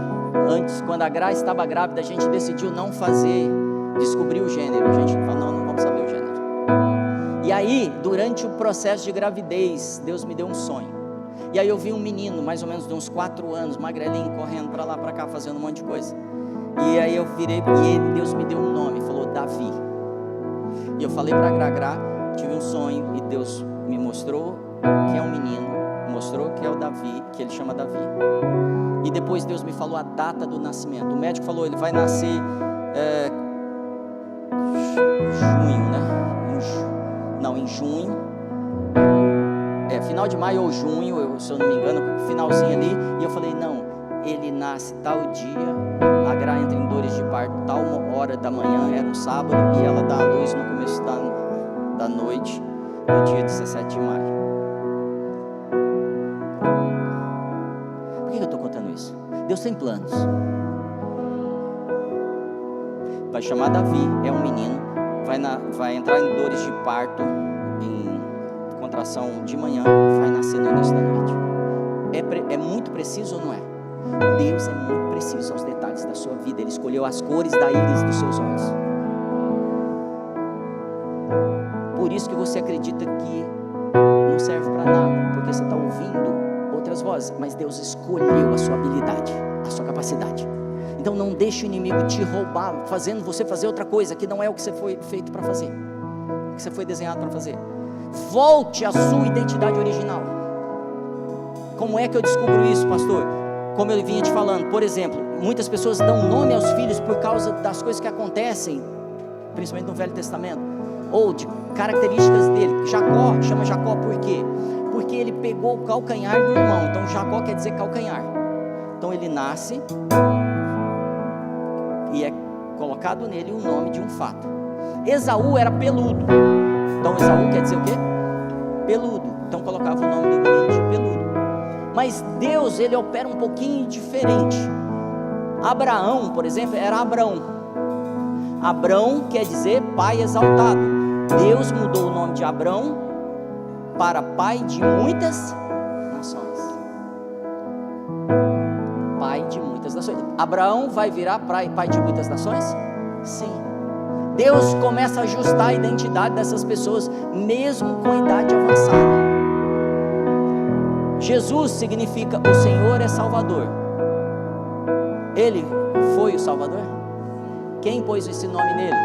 antes, quando a Gra estava grávida, a gente decidiu não descobrir o gênero. A gente falou: não vamos saber o gênero. E aí, durante o processo de gravidez, Deus me deu um sonho. E aí eu vi um menino, mais ou menos de uns 4 anos, magrelinho, correndo para lá, para cá, fazendo um monte de coisa. E aí eu virei, e Deus me deu um nome, falou Davi. E eu falei para a Gra, tive um sonho, e Deus me mostrou que é um menino, mostrou que é o Davi, que ele chama Davi. E depois Deus me falou a data do nascimento. O médico falou, ele vai nascer junho, né? Em junho. Final de maio ou junho, se eu não me engano, finalzinho ali. E eu falei, não, ele nasce tal dia, a Gra entra em dores de parto tal hora da manhã, era um sábado, e ela dá a luz no começo da noite, no dia 17 de maio. Por que eu estou contando isso? Deus tem planos. Vai chamar Davi, é um menino, vai entrar em dores de parto, em contração de manhã, vai nascer no início da noite. É muito preciso ou não é? Deus é muito preciso aos detalhes da sua vida. Ele escolheu as cores da íris dos seus olhos. Por isso que você acredita que não serve para nada, porque você está ouvindo outras vozes, mas Deus escolheu a sua habilidade, a sua capacidade. Então não deixe o inimigo te roubar, fazendo você fazer outra coisa que não é o que você foi feito para fazer, o que você foi desenhado para fazer. Volte à sua identidade original. Como é que eu descubro isso, pastor? Como eu vinha te falando, por exemplo, muitas pessoas dão nome aos filhos por causa das coisas que acontecem, principalmente no Velho Testamento, ou de características dele. Jacó, chama Jacó por quê? Porque ele pegou o calcanhar do irmão, então Jacó quer dizer calcanhar. Então ele nasce e é colocado nele o nome de um fato. Esaú era peludo, então Esaú quer dizer o quê? Peludo, então colocava o nome do menino de peludo. Mas Deus, ele opera um pouquinho diferente. Abraão, por exemplo, era Abrão. Abrão quer dizer pai exaltado. Deus mudou o nome de Abrão para pai de muitas nações. Pai de muitas nações. Abraão vai virar pai de muitas nações? Sim. Deus começa a ajustar a identidade dessas pessoas, mesmo com a idade avançada. Jesus significa o Senhor é Salvador. Ele foi o Salvador? Quem pôs esse nome nele?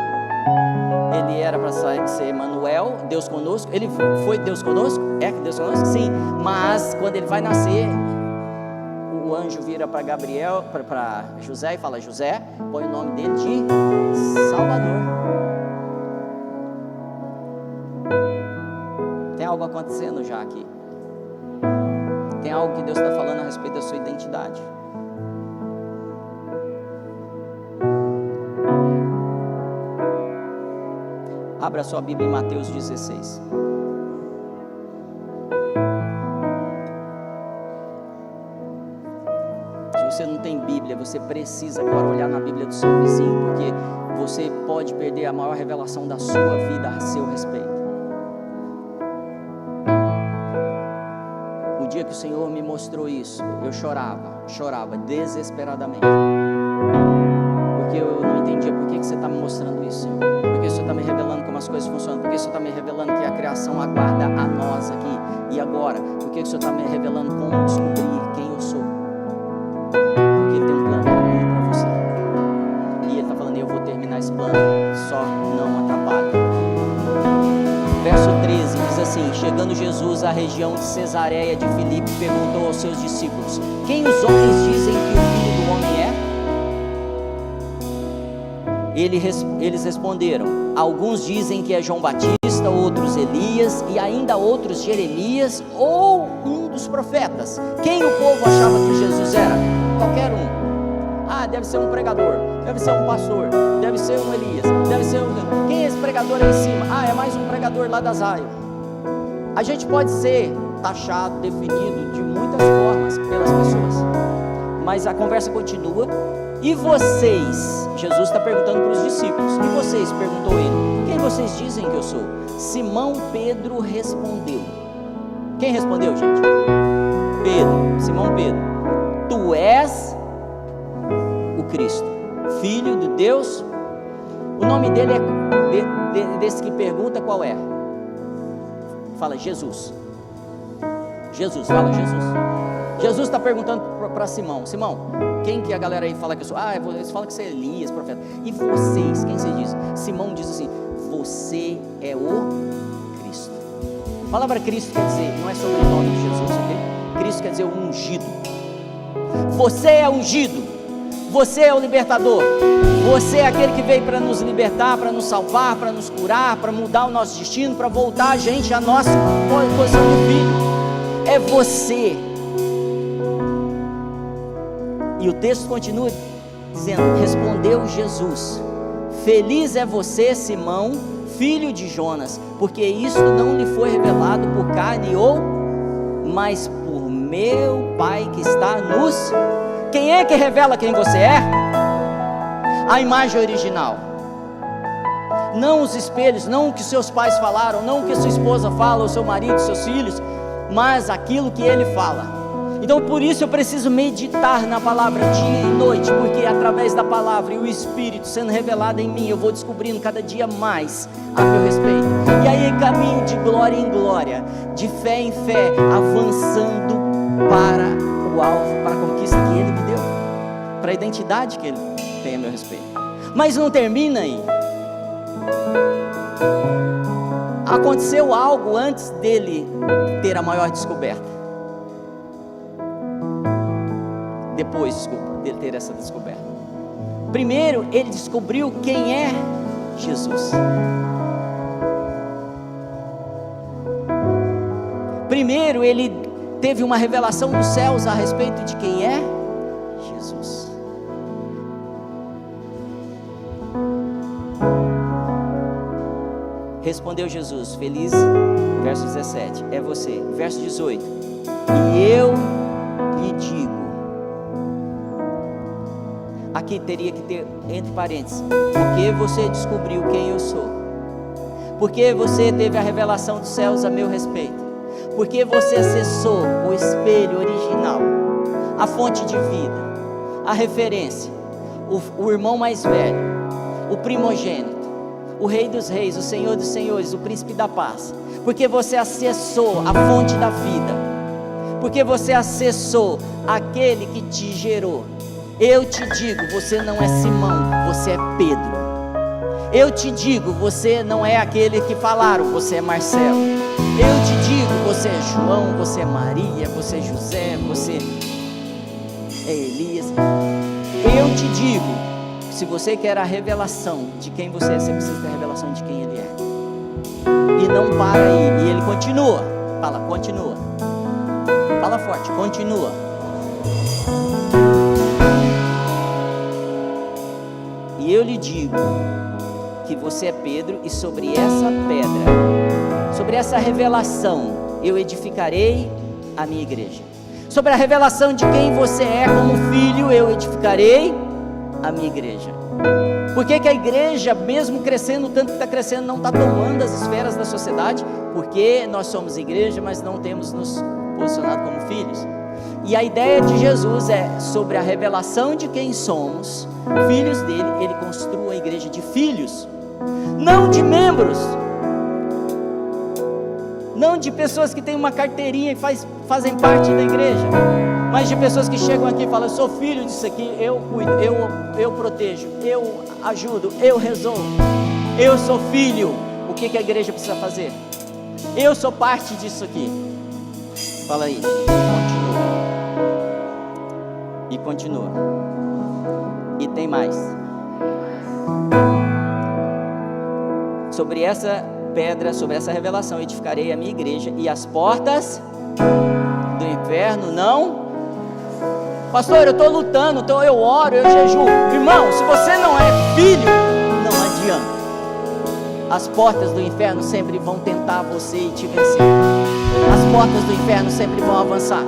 Ele era para ser Emanuel, Deus conosco. Ele foi Deus conosco? É Deus conosco? Sim, mas quando ele vai nascer, o anjo vira para Gabriel, para José e fala, José, põe o nome dele de Salvador. Tem algo acontecendo já aqui. Tem algo que Deus está falando a respeito da sua identidade. Abra sua Bíblia em Mateus 16. Se você não tem Bíblia, você precisa agora olhar na Bíblia do seu vizinho, porque você pode perder a maior revelação da sua vida a seu respeito. O dia que o Senhor me mostrou isso, eu chorava desesperadamente, porque eu não entendia por que você está me mostrando isso, Senhor. Por que o Senhor está me revelando como as coisas funcionam? Por que o Senhor está me revelando que a criação aguarda a nós aqui e agora? Por que o Senhor está me revelando como descobrir quem eu sou? Porque Ele tem um plano para mim e para você, e Ele está falando, eu vou terminar esse plano, só não atrapalhe. Verso 13 diz assim: chegando Jesus à região de Cesareia de Filipe, perguntou aos seus discípulos, quem os homens dizem que o Filho do Homem é? Eles responderam, alguns dizem que é João Batista, outros Elias, e ainda outros Jeremias, ou um dos profetas. Quem o povo achava que Jesus era? Qualquer um. Deve ser um pregador, deve ser um pastor, deve ser um Elias, deve ser um... Quem é esse pregador aí em cima? É mais um pregador lá da Zion. A gente pode ser taxado, definido de muitas formas pelas pessoas, mas a conversa continua. E vocês? Jesus está perguntando para os discípulos. E vocês? Perguntou ele. Quem vocês dizem que eu sou? Simão Pedro respondeu. Quem respondeu, gente? Pedro, Simão Pedro. Tu és o Cristo, Filho de Deus. O nome dele é desse que pergunta, qual é? Fala Jesus. Jesus, fala Jesus. Jesus está perguntando para Simão, quem que a galera aí fala que eu sou? Eles falam que você é Elias, profeta. E vocês, quem vocês dizem? Simão diz assim, você é o Cristo. A palavra Cristo quer dizer, não é sobre o nome de Jesus, ok? Cristo quer dizer o ungido. Você é ungido, você é o libertador, você é aquele que veio para nos libertar, para nos salvar, para nos curar, para mudar o nosso destino, para voltar a gente à nossa posição de filho. É você. E o texto continua dizendo: respondeu Jesus: feliz é você, Simão, filho de Jonas, porque isto não lhe foi revelado por carne ou, mas por meu Pai que está nos... Quem é que revela quem você é? A imagem original, não os espelhos, não o que seus pais falaram, não o que sua esposa fala, o seu marido, seus filhos, mas aquilo que ele fala. Então por isso eu preciso meditar na palavra dia e noite, porque através da palavra e o Espírito sendo revelado em mim, eu vou descobrindo cada dia mais a meu respeito, e aí caminho de glória em glória, de fé em fé, avançando para o alvo, para a conquista que Ele me deu, para a identidade que Ele tem a meu respeito. Mas não termina aí. Aconteceu algo antes dele ter a maior descoberta. Depois, dele ter essa descoberta. Primeiro, ele descobriu quem é Jesus. Primeiro, ele teve uma revelação dos céus a respeito de quem é Jesus. Respondeu Jesus, feliz, verso 17, é você. Verso 18, e eu lhe digo, aqui teria que ter entre parênteses, porque você descobriu quem eu sou, porque você teve a revelação dos céus a meu respeito, porque você acessou o espelho original, a fonte de vida, a referência, o irmão mais velho, o primogênito, o Rei dos Reis, o Senhor dos Senhores, o Príncipe da Paz, porque você acessou a fonte da vida, porque você acessou aquele que te gerou. Eu te digo, você não é Simão, você é Pedro. Eu te digo, você não é aquele que falaram, você é Marcelo. Eu te digo, você é João, você é Maria, você é José, você é Elias. Eu te digo, se você quer a revelação de quem você é, você precisa ter a revelação de quem Ele é. E não para aí, e Ele continua. Fala, continua. Fala forte, continua. E eu lhe digo que você é Pedro, e sobre essa pedra, sobre essa revelação, eu edificarei a minha igreja. Sobre a revelação de quem você é como filho, eu edificarei a minha igreja. Por que que a igreja, mesmo crescendo o tanto que está crescendo, não está tomando as esferas da sociedade? Porque nós somos igreja, mas não temos nos posicionado como filhos. E a ideia de Jesus é, sobre a revelação de quem somos, filhos dele, ele construa a igreja de filhos, não de membros, não de pessoas que têm uma carteirinha e fazem parte da igreja, mas de pessoas que chegam aqui e falam, eu sou filho disso aqui, eu cuido, eu protejo, eu ajudo, eu resolvo, eu sou filho. O que que a igreja precisa fazer? Eu sou parte disso aqui. Fala aí, e continua, e tem mais. Sobre essa pedra, sobre essa revelação, edificarei a minha igreja, e as portas do inferno não... Pastor, eu estou lutando, eu oro, eu jejuo. Irmão, se você não é filho, não adianta. As portas do inferno sempre vão tentar você e te vencer. As portas do inferno sempre vão avançar.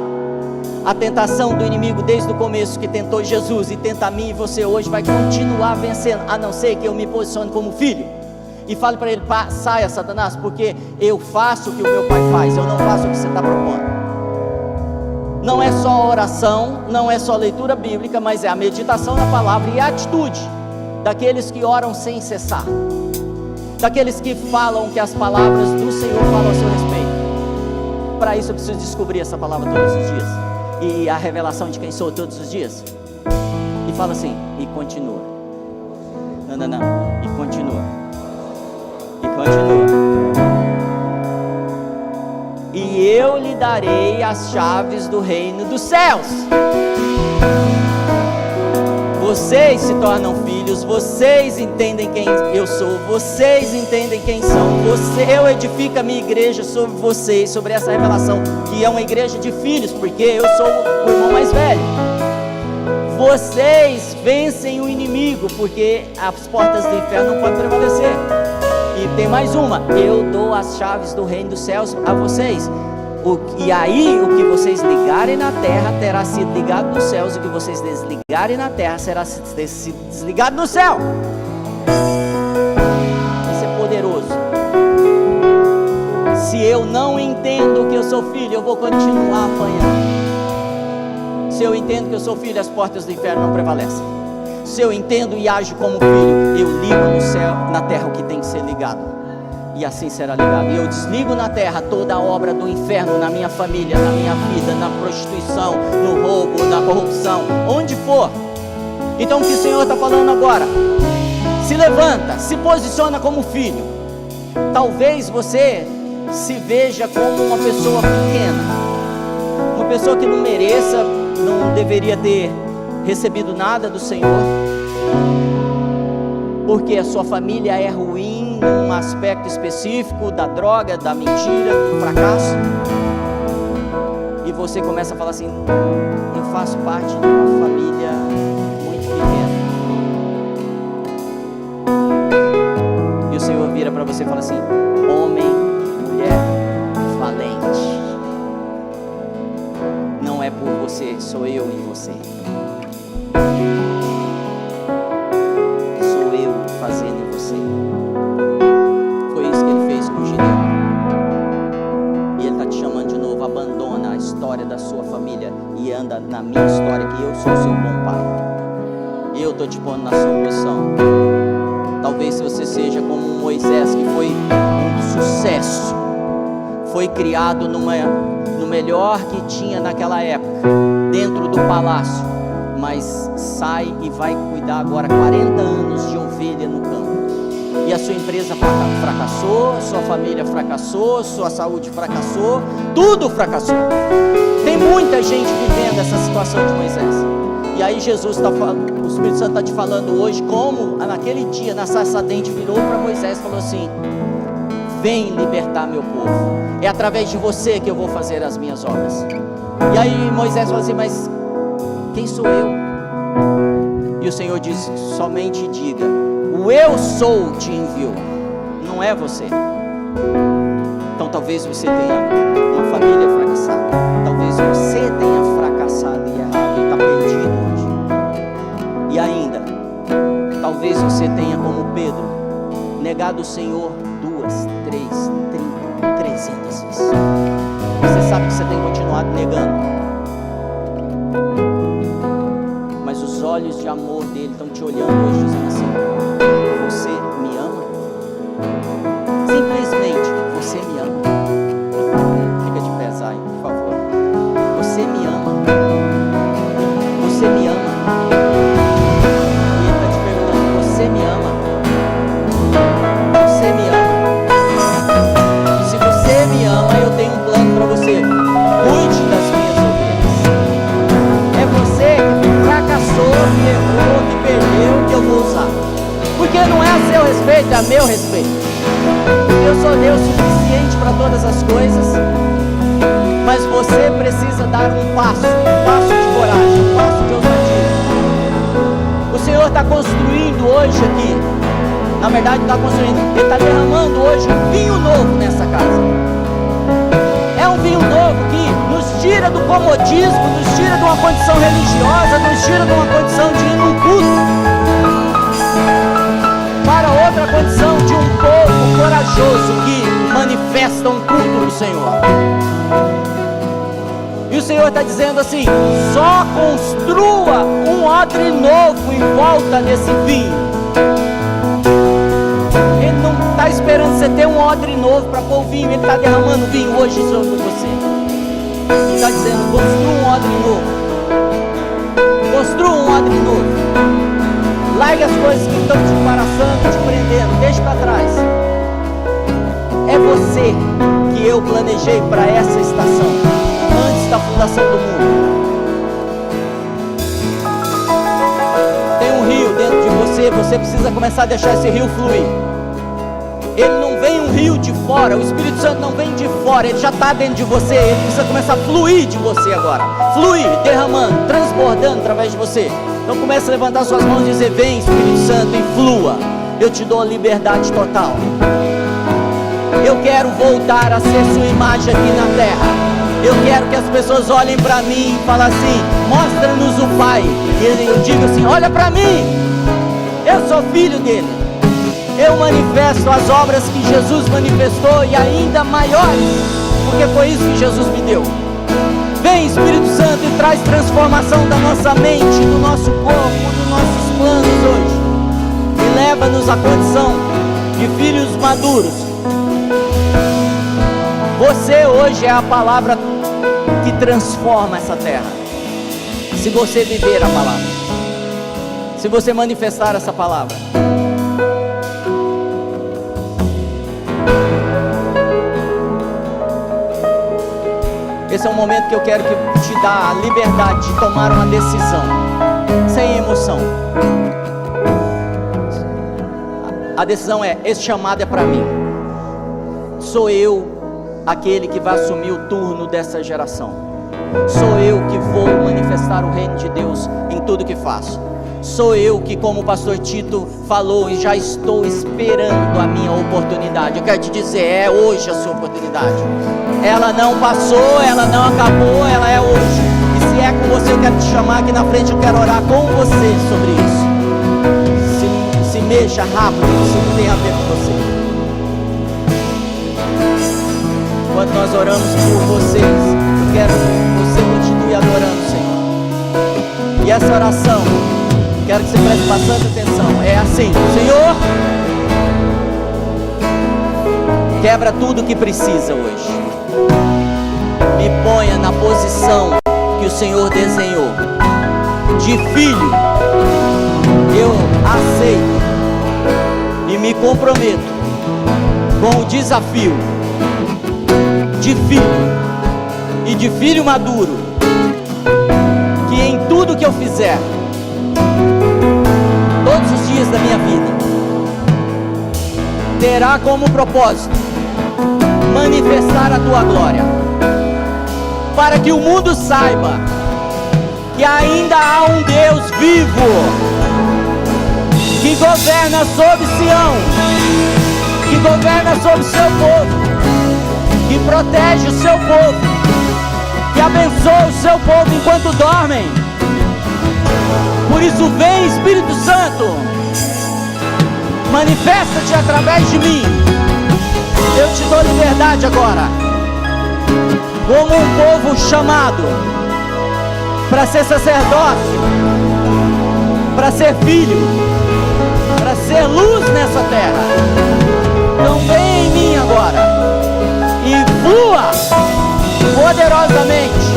A tentação do inimigo desde o começo, que tentou Jesus e tenta a mim e você hoje, vai continuar vencendo, a não ser que eu me posicione como filho e fale para ele, saia Satanás, porque eu faço o que o meu pai faz, eu não faço o que você está propondo. Não é só oração, não é só leitura bíblica, mas é a meditação na palavra e a atitude daqueles que oram sem cessar, daqueles que falam que as palavras do Senhor falam a seu respeito. Para isso eu preciso descobrir essa palavra todos os dias, e a revelação de quem sou todos os dias. E fala assim, e continua. Não, e continua. E continua. eu lhe darei as chaves do reino dos céus. Vocês se tornam filhos, vocês entendem quem eu sou, vocês entendem quem são. Eu edifico a minha igreja sobre vocês, sobre essa revelação, que é uma igreja de filhos, porque eu sou o irmão mais velho. Vocês vencem o inimigo, porque as portas do inferno não podem prevalecer. E tem mais uma: eu dou as chaves do reino dos céus a vocês. E aí, o que vocês ligarem na terra terá sido ligado nos céus, e o que vocês desligarem na terra será sido desligado no céu. Isso é poderoso. Se eu não entendo que eu sou filho, eu vou continuar apanhando. Se eu entendo que eu sou filho, as portas do inferno não prevalecem. Se eu entendo e ajo como filho, eu ligo no céu, na terra, o que tem que ser ligado, e assim será ligado. E eu desligo na terra toda a obra do inferno na minha família, na minha vida, na prostituição, no roubo, na corrupção, onde for. Então o que o Senhor está falando agora? Se levanta, se posiciona como filho. Talvez você se veja como uma pessoa pequena, uma pessoa que não mereça, não deveria ter recebido nada do Senhor, porque a sua família é ruim num aspecto específico, da droga, da mentira, do fracasso, e você começa a falar assim: eu faço parte de uma família muito pequena. E o Senhor vira para você e fala assim: homem, mulher valente, não é por você, sou eu em você. Fazendo em você. Foi isso que ele fez com Gideão. E ele está te chamando de novo: abandona a história da sua família e anda na minha história, que eu sou o seu bom pai. Eu estou te pondo na sua posição. Talvez se você seja como um Moisés, que foi um sucesso, foi criado no melhor que tinha naquela época, dentro do palácio, mas sai e vai cuidar agora 40 anos de ovelha no campo, e a sua empresa fracassou, sua família fracassou, sua saúde fracassou, tudo fracassou. Tem muita gente vivendo essa situação de Moisés. E aí Jesus está falando, o Espírito Santo está te falando hoje, como naquele dia na sarça ardente virou para Moisés e falou assim: vem libertar meu povo, é através de você que eu vou fazer as minhas obras. E aí Moisés falou assim: mas quem sou eu? E o Senhor disse: somente diga, o eu sou te enviou, não é você. Então talvez você tenha uma família fracassada, talvez você tenha fracassado e errado e está perdido hoje. E ainda, talvez você tenha, como Pedro, negado o Senhor 2, 3, 30, 300 vezes. Você sabe que você tem continuado negando, mas os olhos de amor dele estão te olhando hoje, dizendo assim: você me ama? Simplesmente, você me ama? Fica de pés aí, por favor. Você me ama? Você me ama? E ele está te perguntando: você me ama? Você me ama? E se você me ama, eu tenho um plano para você. Cuide das minhas ovelhas. É você que fracassou, que errou, que perdeu, que eu vou usar. Porque não é a seu respeito, é a meu respeito. Eu sou Deus suficiente para todas as coisas, mas você precisa dar um passo de coragem, um passo de ousadia. O Senhor está construindo hoje aqui, na verdade está construindo, Ele está derramando hoje um vinho novo nessa casa. É um vinho novo que nos tira do comodismo, nos tira de uma condição religiosa, nos tira de uma condição de ir num culto, para outra condição de um povo corajoso que manifesta um culto do Senhor. E o Senhor está dizendo assim: só construa um odre novo em volta desse vinho. Ele não está esperando você ter um odre novo para pôr o vinho, Ele está derramando vinho hoje sobre você. Ele está dizendo: construa um odre novo. Construa um odre novo. Largue as coisas que estão te embaraçando, te prendendo, deixe para trás. É você que eu planejei para essa estação, antes da fundação do mundo. Tem um rio dentro de você, você precisa começar a deixar esse rio fluir. Ele não vem um rio de fora, o Espírito Santo não vem de fora, ele já está dentro de você, ele precisa começar a fluir de você agora. Fluir, derramando, transbordando através de você. Então comece a levantar suas mãos e dizer: vem Espírito Santo e flua, eu te dou liberdade total. Eu quero voltar a ser sua imagem aqui na terra. Eu quero que as pessoas olhem para mim e falem assim: mostra-nos o Pai. E eu digo assim: olha para mim, eu sou filho dele. Eu manifesto as obras que Jesus manifestou e ainda maiores, porque foi isso que Jesus me deu. Vem Espírito Santo e traz transformação da nossa mente, do nosso corpo, dos nossos planos hoje. E leva-nos à condição de filhos maduros. Você hoje é a palavra que transforma essa terra. Se você viver a palavra, se você manifestar essa palavra. Esse é um momento que eu quero que te dá a liberdade de tomar uma decisão, sem emoção. A decisão é: esse chamado é para mim. Sou eu aquele que vai assumir o turno dessa geração. Sou eu que vou manifestar o reino de Deus em tudo que faço. Sou eu que, como o pastor Tito falou, e já estou esperando a minha oportunidade. Eu quero te dizer, é hoje a sua oportunidade. Ela não passou, ela não acabou, ela é hoje. E se é com você, eu quero te chamar aqui na frente, eu quero orar com você sobre isso. Se mexa rápido, isso não tem a ver com você. Enquanto nós oramos por vocês, eu quero que você continue adorando o Senhor. E essa oração, quero que você preste bastante atenção. É assim: Senhor, quebra tudo que precisa hoje. Me ponha na posição que o Senhor desenhou. De filho, eu aceito e me comprometo com o desafio de filho e de filho maduro, que em tudo que eu fizer, todos os dias da minha vida, terá como propósito manifestar a tua glória, para que o mundo saiba que ainda há um Deus vivo, que governa sobre Sião, que governa sobre o seu povo, que protege o seu povo, que abençoa o seu povo enquanto dormem. Por isso vem Espírito Santo, manifesta-te através de mim. Eu te dou liberdade agora, como um povo chamado para ser sacerdócio, para ser filho, para ser luz nessa terra. Então vem em mim agora e flua poderosamente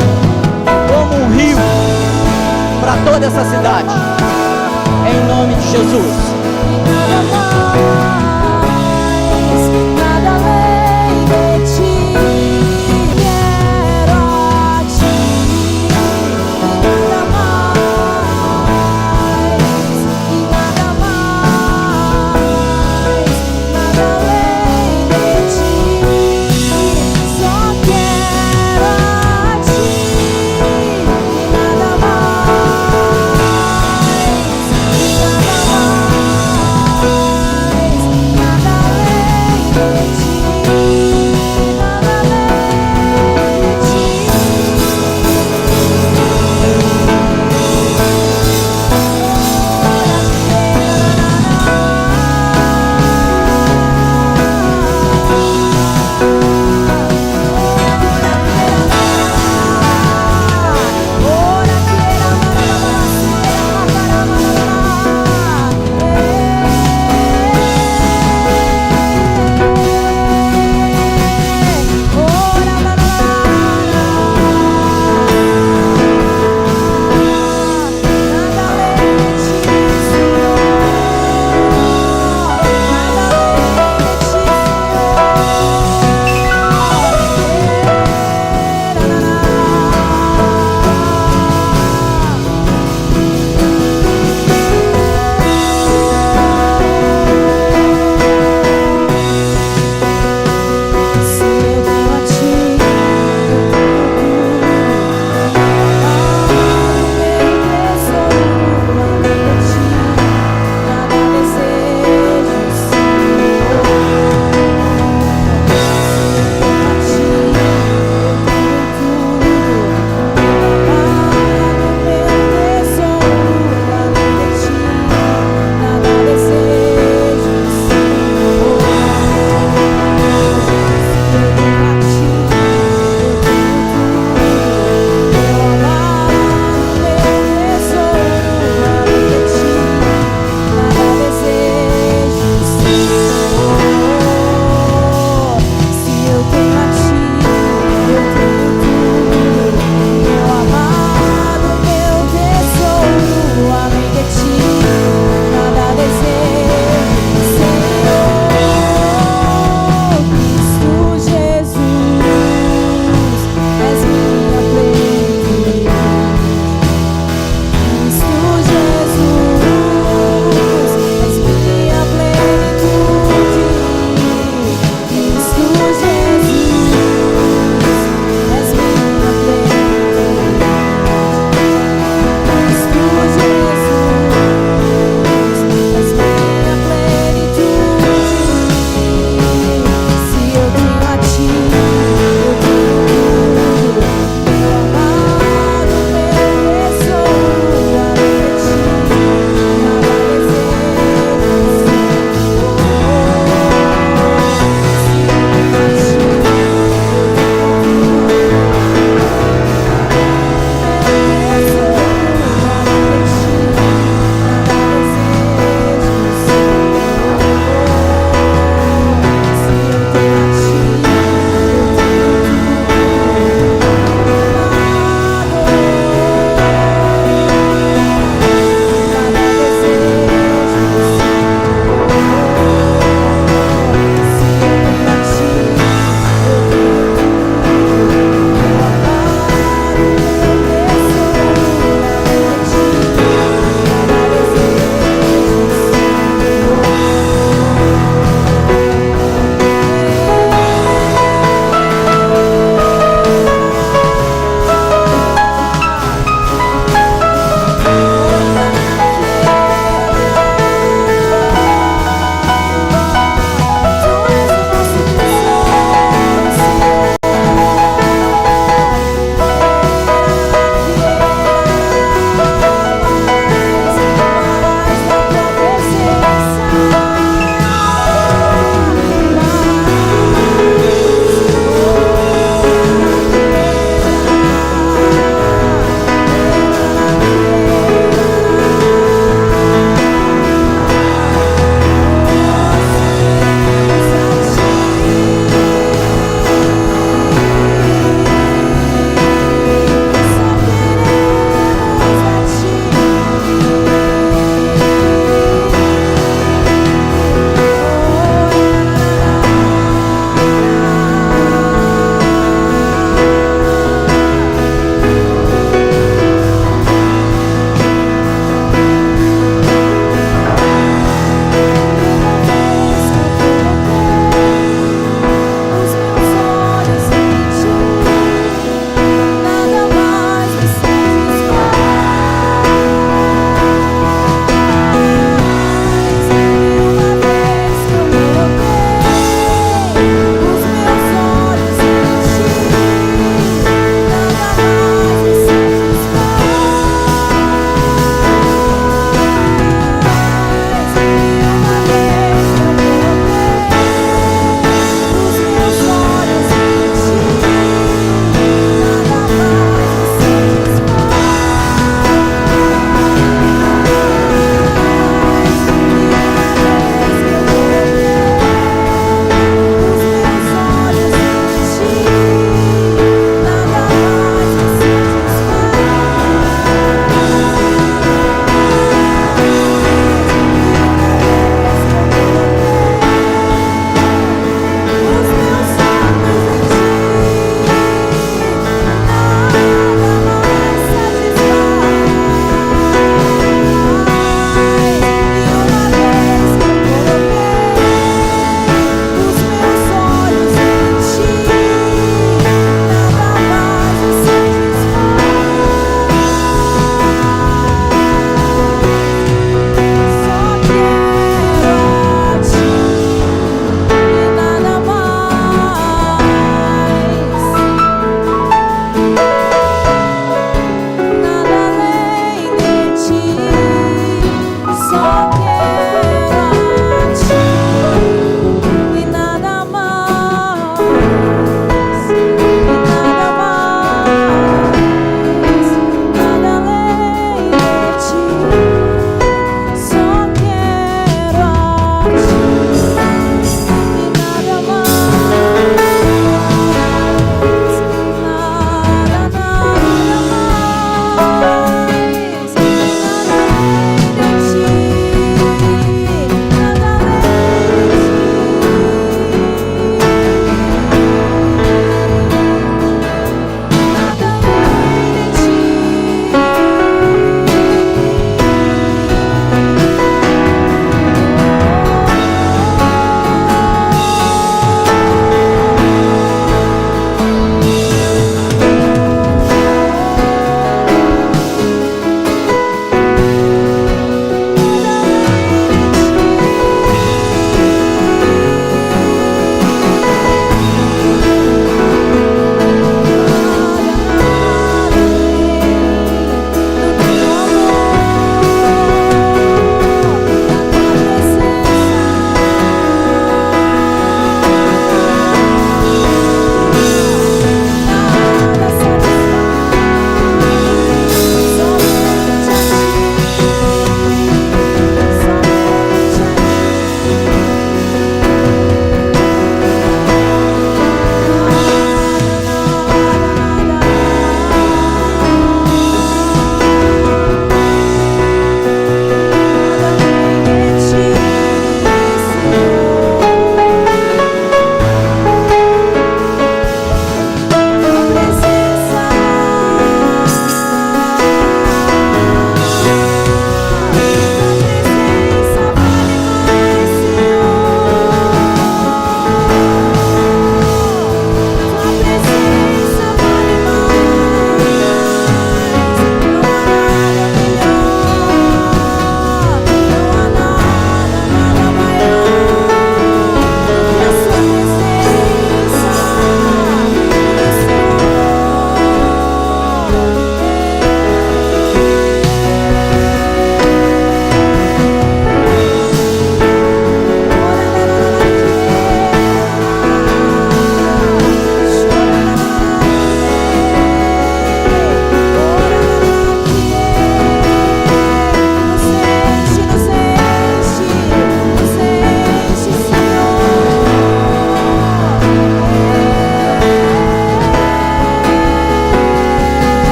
como um rio para toda essa cidade, em nome de Jesus.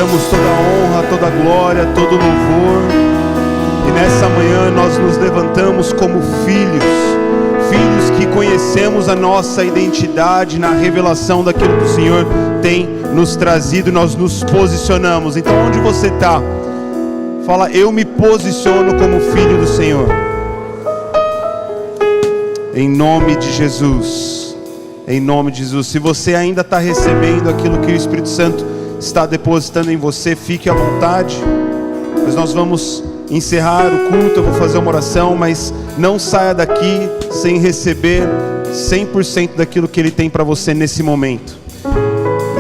damos toda a honra, toda a glória, todo o louvor. E nessa manhã nós nos levantamos como filhos que conhecemos a nossa identidade na revelação daquilo que o Senhor tem nos trazido. Nós nos posicionamos. Então, onde você está? Fala: eu me posiciono como filho do Senhor. Em nome de Jesus. Em nome de Jesus. Se você ainda está recebendo aquilo que o Espírito Santo está depositando em você, fique à vontade. Mas nós vamos encerrar o culto, eu vou fazer uma oração, mas não saia daqui sem receber 100% daquilo que Ele tem para você nesse momento.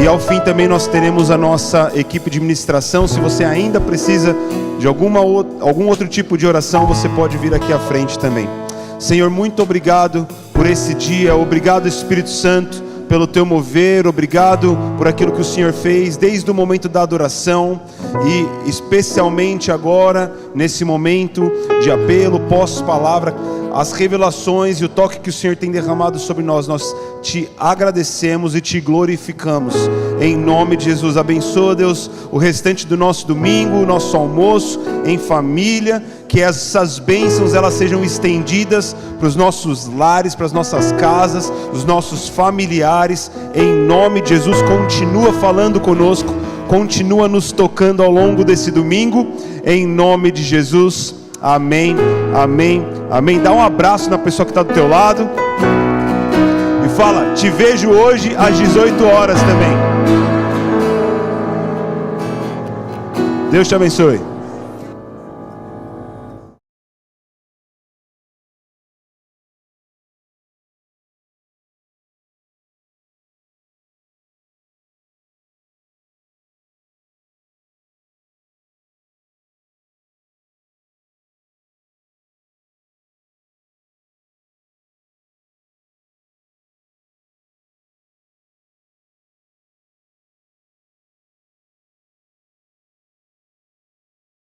E ao fim também nós teremos a nossa equipe de ministração. Se você ainda precisa de algum outro tipo de oração, você pode vir aqui à frente também. Senhor, muito obrigado por esse dia, obrigado Espírito Santo pelo teu mover, obrigado por aquilo que o Senhor fez desde o momento da adoração e especialmente agora nesse momento de apelo, pós-palavra, as revelações e o toque que o Senhor tem derramado sobre nós. Nós te agradecemos e te glorificamos em nome de Jesus. Abençoa, Deus, o restante do nosso domingo, o nosso almoço em família, que essas bênçãos elas sejam estendidas para os nossos lares, para as nossas casas, os nossos familiares, em nome de Jesus. Continua falando conosco, continua nos tocando ao longo desse domingo, em nome de Jesus. Amém, amém, amém. Dá um abraço na pessoa que está do teu lado e fala: te vejo hoje às 18 horas também. Deus te abençoe.